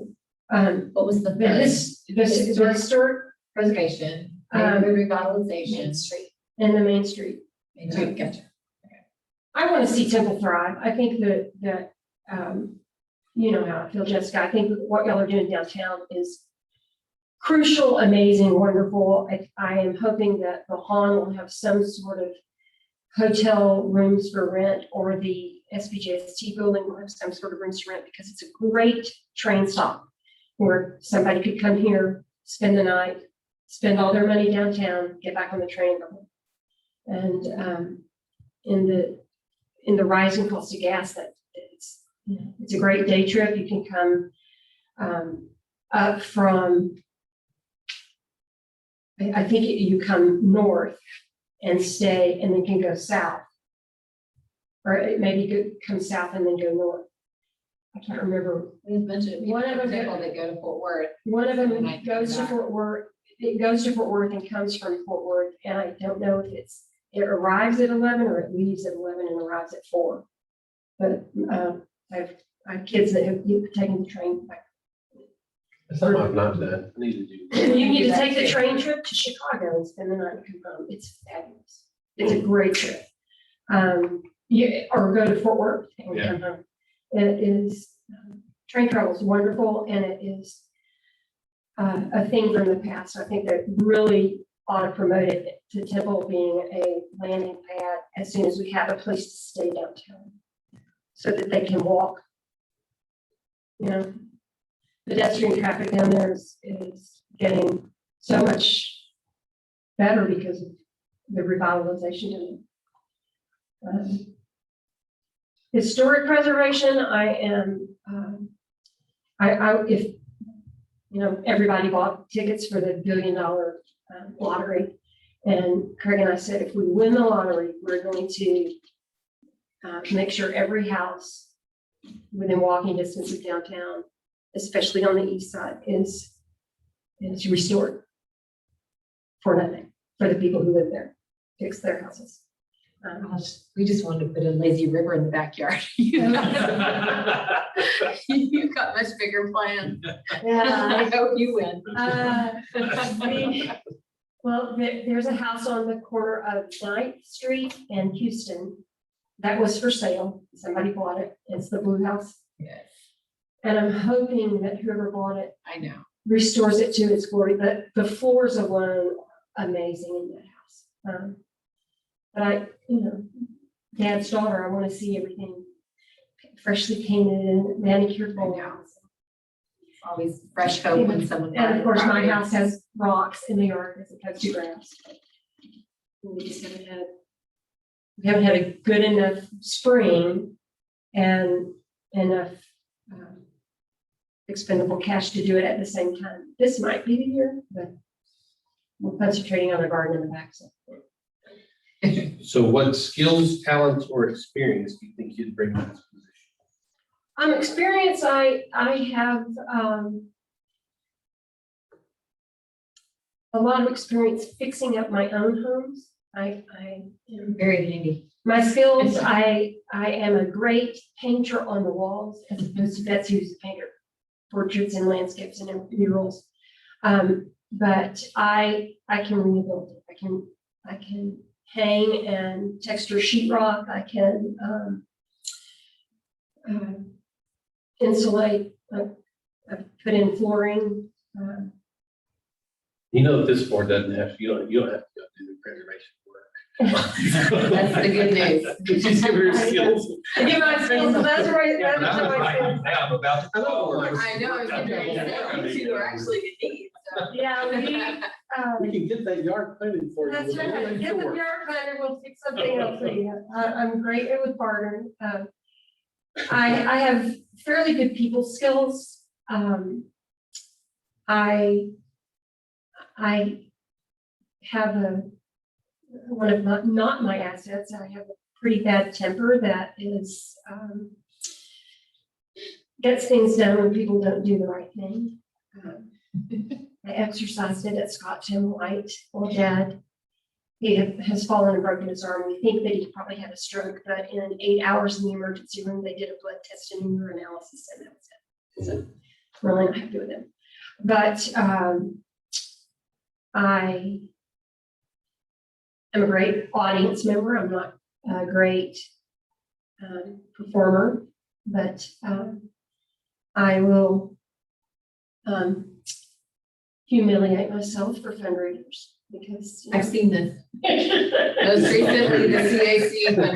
What was the
But
third?
the historic
Preservation,
Main
neighborhood revitalization,
Street and the Main Street.
Main Street, gotcha.
I want to see Temple thrive. I think that you know how I feel, Jessica. I think what y'all are doing downtown is crucial, amazing, wonderful. I am hoping that the Han will have some sort of hotel rooms for rent, or the SBJST building will have some sort of rooms for rent, because it's a great train stop where somebody could come here, spend the night, spend all their money downtown, get back on the train, go home. And in the rising cost of gas, that it's a great day trip. You can come up from, I think you come north and stay, and then can go south. Or maybe come south and then go north. I can't remember.
There's a bunch of
One of them-
people that go to Fort Worth.
One of
And
them
I
goes to
think
Fort Worth. It goes to Fort Worth and comes from Fort Worth, and I don't know if it arrives at 11 or it leaves at 11 and arrives at 4. But I have kids that have taken the train back.
Something I've not done. I need to do.
You need to take the train trip to Chicago and spend the night and come home. It's fabulous. It's a great trip. Or go to Fort Worth and
Yeah.
come home. It is, train travel is wonderful, and it is a thing from the past. I think that really ought to promote it to Temple being a landing pad as soon as we have a place to stay downtown, so that they can walk. You know, pedestrian traffic down there is getting so much better because of the revitalization. Historic preservation, I am, if, you know, everybody bought tickets for the $1 billion lottery. And Craig and I said, if we win the lottery, we're going to make sure every house within walking distance of downtown, especially on the east side, is restored for nothing, for the people who live there, fix their houses.
We just wanted to put a lazy river in the backyard. You've got much bigger plans. I hope you win.
Well, there's a house on the corner of 9th Street and Houston that was for sale. Somebody bought it. It's the blue house.
Yes,
And I'm hoping that whoever bought it
I know.
restores it to its glory, but the floors alone are amazing in that house. But Dad's daughter, I want to see everything freshly painted and manicured walls.
Always fresh hope when someone.
And of course, my
buys
house has rocks in the yard as opposed to grass. We just haven't had a good enough spring and enough expendable cash to do it at the same time. This might be the year, but we're concentrating on the garden in the back.
So what skills, talents, or experience do you think you'd bring to this position?
Experience, I have a lot of experience fixing up my own homes. I am
Very handy.
my skills, I am a great painter on the walls, as opposed to Betsy, who's a painter, portraits and landscapes and murals. But I can rebuild it. I can hang and texture sheetrock. I can insulate, put in flooring.
You know, this board doesn't have, you don't have to go do the preservation work.
That's the good news.
She's giving her skills.
I give my skills, so that's right.
Yeah, but I was writing down about the.
I know, I was getting ready to say, these two are actually the needs.
Yeah,
We can get that yard planted for you.
that's right. Get the yard planner, we'll fix something else for you. I'm great with partnering. I have fairly good people skills. I have one of not my assets. I have a pretty bad temper that is, gets things done when people don't do the right thing. I exercised it at Scott Tim White, old dad. He has fallen and broken his arm. We think that he probably had a stroke, but in 8 hours in the emergency room, they did a blood test and urinalysis, and that was it. So really not happy with him. But I am a great audience member. I'm not a great performer, but I will humiliate myself for fundraisers because
I've seen this. Most recently, the CAC, but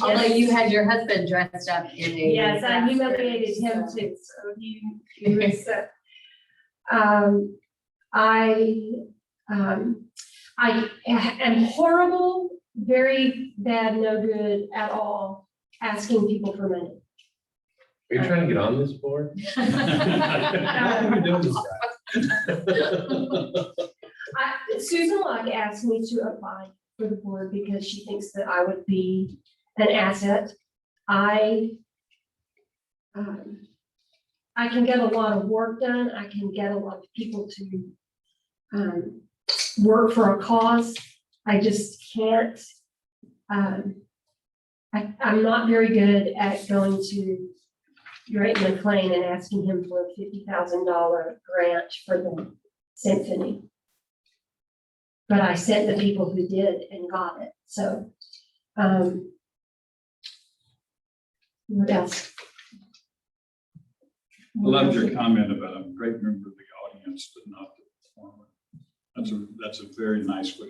although you had your husband dressed up in a.
yes, I humiliated him too. So he was. I am horrible, very bad, no good at all, asking people for money.
Are you trying to get on this board? How are you doing this,
Susan Locke asked me to apply for the board because she thinks that I would be an asset. I can get a lot of work done. I can get a lot of people to work for a cause. I just can't. I'm not very good at going to Drake McLean and asking him for a $50,000 grant for the symphony. But I sent the people who did and got it. So, what else?
Loved your comment about a great member of the audience, but not the performer. That's a very nice way.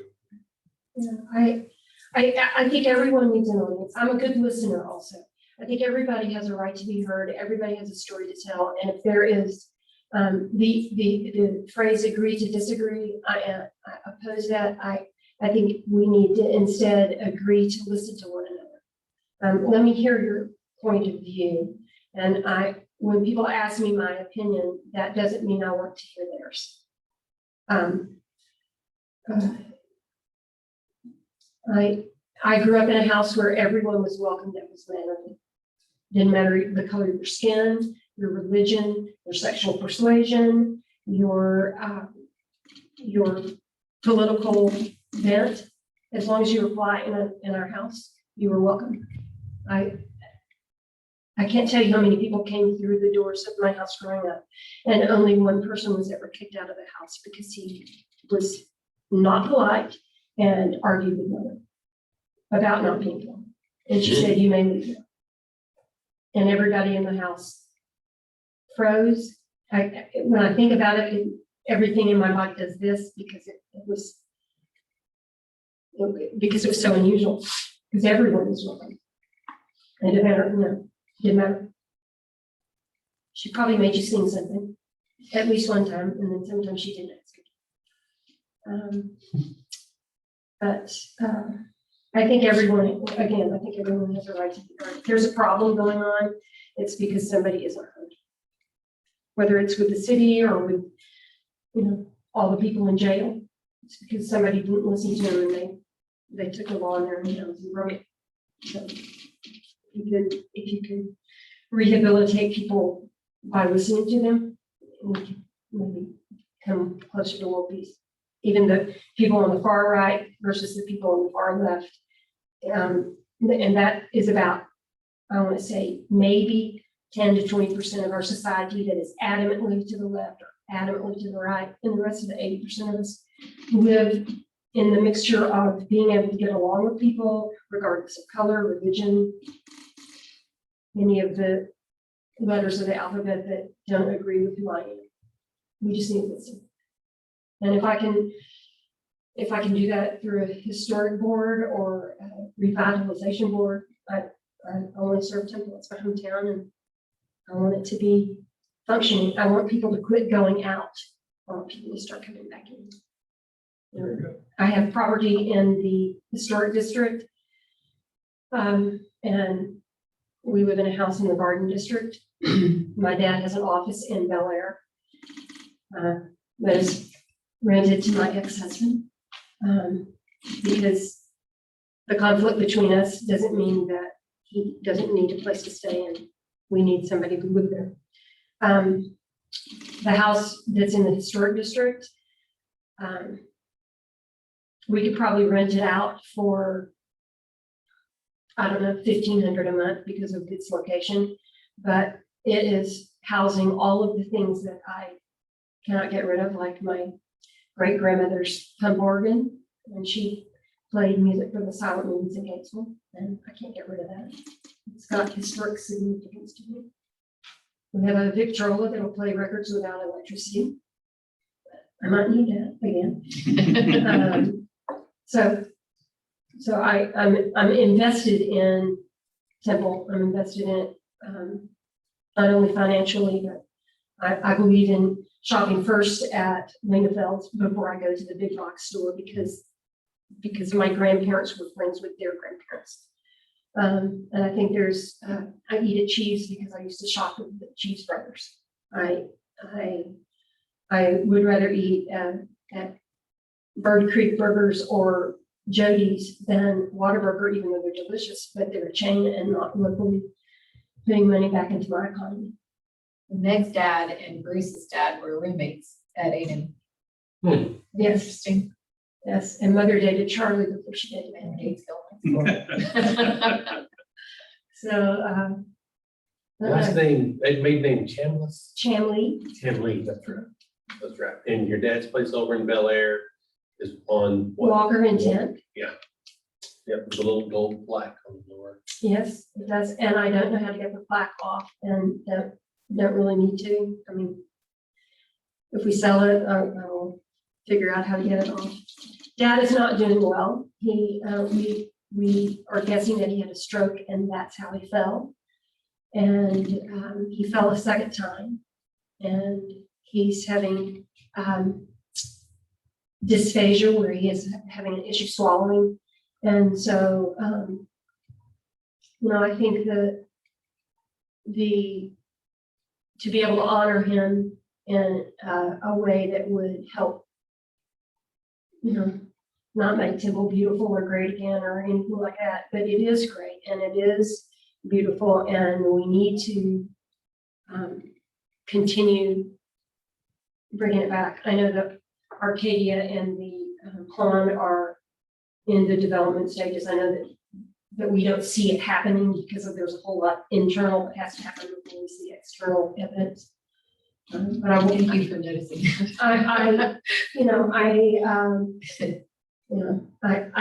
Yeah, I think everyone needs an audience. I'm a good listener also. I think everybody has a right to be heard. Everybody has a story to tell. And if there is the phrase agree to disagree, I oppose that. I think we need to instead agree to listen to one another. Let me hear your point of view. And when people ask me my opinion, that doesn't mean I want to hear theirs. I grew up in a house where everyone was welcome that was mannerly. Didn't matter the color of your skin, your religion, your sexual persuasion, your political bent. As long as you apply in our house, you were welcome. I can't tell you how many people came through the doors of my house growing up, and only one person was ever kicked out of the house because he was not polite and argued with mother about not being polite. And she said, "You may leave now." And everybody in the house froze. When I think about it, everything in my body does this because it was so unusual. Because everyone was welcome. And it didn't matter, didn't matter. She probably made you sing something at least one time, and then sometimes she didn't ask. I think everyone has a right to be heard. If there's a problem going on, it's because somebody isn't heard. Whether it's with the city or with, all the people in jail, it's because somebody didn't listen to them and they took the law in their own hands and broke it. So if you could rehabilitate people by listening to them, we could maybe come closer to world peace. Even the people on the far right versus the people on the far left. And that is about, I want to say, maybe 10 to 20% of our society that is adamantly to the left or adamantly to the right. And the rest of the 80% of us live in the mixture of being able to get along with people regardless of color, religion, any of the letters of the alphabet that don't agree with who I am. We just need wisdom. And if I can do that through a historic board or a revitalization board, I want to serve Temple. It's my hometown, and I want it to be functioning. I want people to quit going out. I want people to start coming back in.
Very good.
I have property in the historic district. And we live in a house in the Garden District. My dad has an office in Bel Air. That is rented to my ex-husband. Because the conflict between us doesn't mean that he doesn't need a place to stay and we need somebody to live there. The house that's in the historic district, we could probably rent it out for, I don't know, $1,500 a month because of its location, but it is housing all of the things that I cannot get rid of, like my great grandmother's pump organ, and she played music for the silent movies in Gatesville, and I can't get rid of that. It's got historic significance to me. We have a Victrola that'll play records without electricity. I might need that again. So I'm invested in Temple. I'm invested in it, not only financially, but I believe in shopping first at Lingenfeld's before I go to the big box store because my grandparents were friends with their grandparents. And I think there's, I eat at Cheese because I used to shop with the Cheese brothers. I would rather eat at Bird Creek Burgers or Jody's than Whataburger, even though they're delicious, but they're a chain and not locally putting money back into my economy.
Meg's dad and Bruce's dad were roommates at Aiden.
Yes,
Interesting.
yes, and mother dated Charlie before she dated
And
me.
Gatesville.
So,
Last name, maiden name Chambliss?
Chamley,
Chambliss, that's right. That's right. And your dad's place over in Bel Air is on what?
Walker and Tent.
Yep, with a little gold plaque on the door.
Yes, it does, and I don't know how to get the plaque off, and don't really need to. I mean, if we sell it, I'll figure out how to get it off. Dad is not doing well. We are guessing that he had a stroke, and that's how he fell. And he fell a second time, and he's having dysphagia where he is having an issue swallowing. And so, I think that to be able to honor him in a way that would help, not make Temple beautiful or great again or anything like that, but it is great and it is beautiful, and we need to continue bringing it back. I know that Arcadia and the pond are in the development stages. I know that we don't see it happening because there's a whole lot internal that has to happen before we see external evidence. But I will,
Thank you for noticing.
I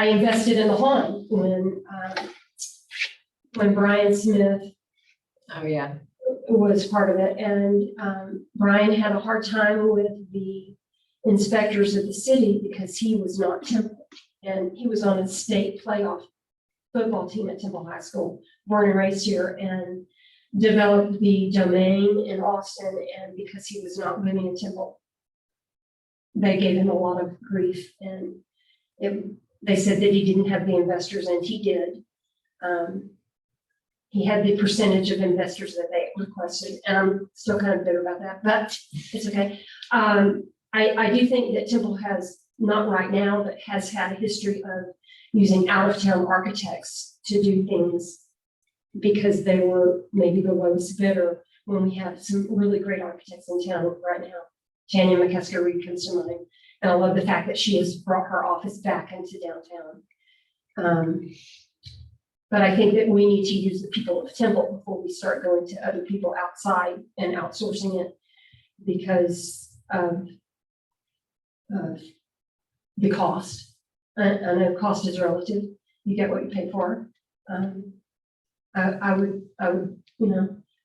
invested in the lawn when Brian Smith
Oh, yeah.
was part of it, and Brian had a hard time with the inspectors of the city because he was not Temple, and he was on a state playoff football team at Temple High School, born and raised here, and developed the domain in Austin, and because he was not living in Temple, they gave him a lot of grief, and they said that he didn't have the investors, and he did. He had the percentage of investors that they requested, and I'm still kind of bitter about that, but it's okay. I do think that Temple has, not right now, but has had a history of using out-of-town architects to do things because they were maybe the lowest bidder, when we have some really great architects in town right now. Tanya McCusker Reed comes to mind, and I love the fact that she has brought her office back into downtown. But I think that we need to use the people of Temple before we start going to other people outside and outsourcing it because of the cost.
I know cost is relative, you get what you pay for. I would,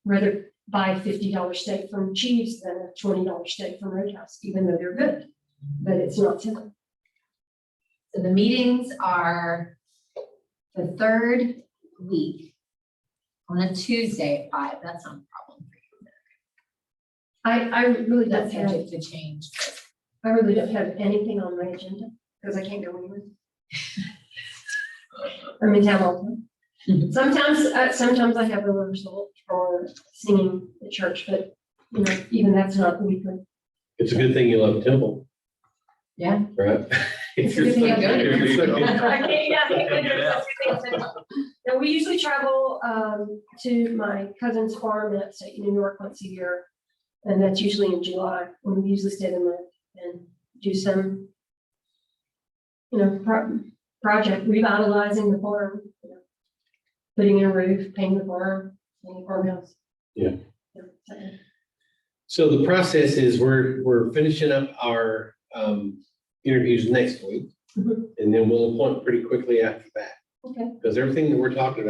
rather buy $50 steak from Cheese than a $20 steak from Roadhouse, even though they're good, but it's not simple.
So the meetings are the third week on a Tuesday at 5. That's not a problem for you.
I really don't
That's
have,
subject to change.
I really don't have anything on my agenda, because I can't go anywhere. I'm in town all the time. Sometimes I have a rehearsal for singing at church, but, even that's not weekly.
It's a good thing you love Temple.
Yeah.
Right?
It's a good thing I
You're
go
stuck in-
I can't. Now, we usually travel to my cousin's farm in upstate New York once a year. And that's usually in July, when we usually stay the month and do some, project revitalizing the farm. Putting in a roof, painting the farm, painting the farmhouse.
Yeah. So the process is we're finishing up our interviews next week.
Mhm.
And then we'll appoint pretty quickly after that.
Okay,
Because everything that we're talking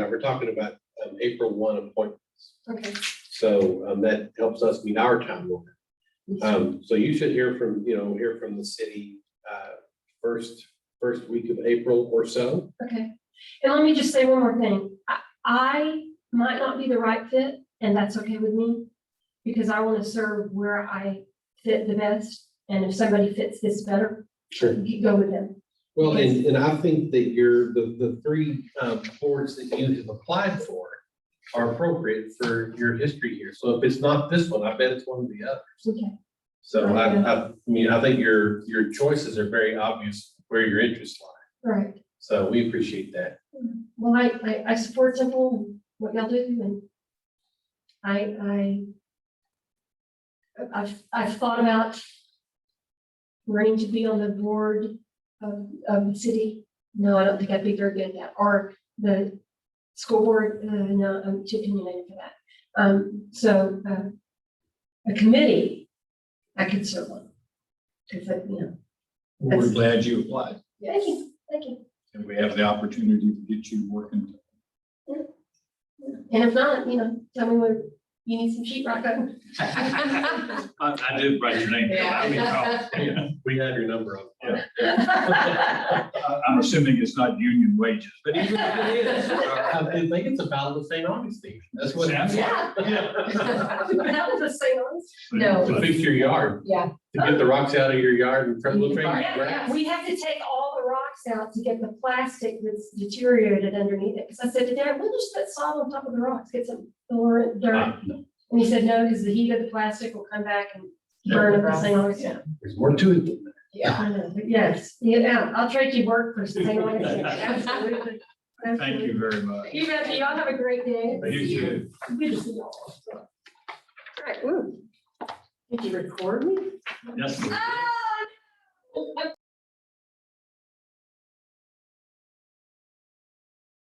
about April 1 appointments.
okay.
So that helps us meet our timeline. So you should hear from the city first week of April or so.
Okay, and let me just say one more thing. I might not be the right fit, and that's okay with me, because I want to serve where I fit the best. And if somebody fits this better,
Sure.
you go with them.
Well, and I think that the three boards that you have applied for are appropriate for your history here. So if it's not this one, I bet it's one of the others.
Okay.
So I think your choices are very obvious where your interests lie.
Right.
So we appreciate that.
Well, I support Temple, and what y'all do, and I've thought about running to be on the board of the city. No, I don't think I'd be very good at that, or the school board, no, I'm too opinionated for that. So a committee, I could serve on. Because,
We're glad you applied,
thank you.
and we have the opportunity to get you working.
And if not, tell me when you need some sheet rock done.
I did write your name down.
Yeah.
We have your number on.
I'm assuming it's not union wages, but even if it is.
I think it's about the same honesty. That's what.
Sounds like.
Yeah.
That was a seance.
No.
To fix your yard,
Yeah.
to get the rocks out of your yard and we'll train you.
Yeah, we have to take all the rocks out to get the plastic that's deteriorated underneath it. Because I said to Dad, we'll just put salt on top of the rocks, get some filler and dirt.
No,
And he said, no, because the heat of the plastic will come back and burn up the St. Augustine.
Yeah.
there's more to it than that.
Yeah.
I know, but yes, I'll trade you work for St. Augustine. Absolutely.
Thank you very much.
You bet, y'all have a great day.
You too.
Good to see y'all. All right, ooh. Did you record me?
Yes.
Ah!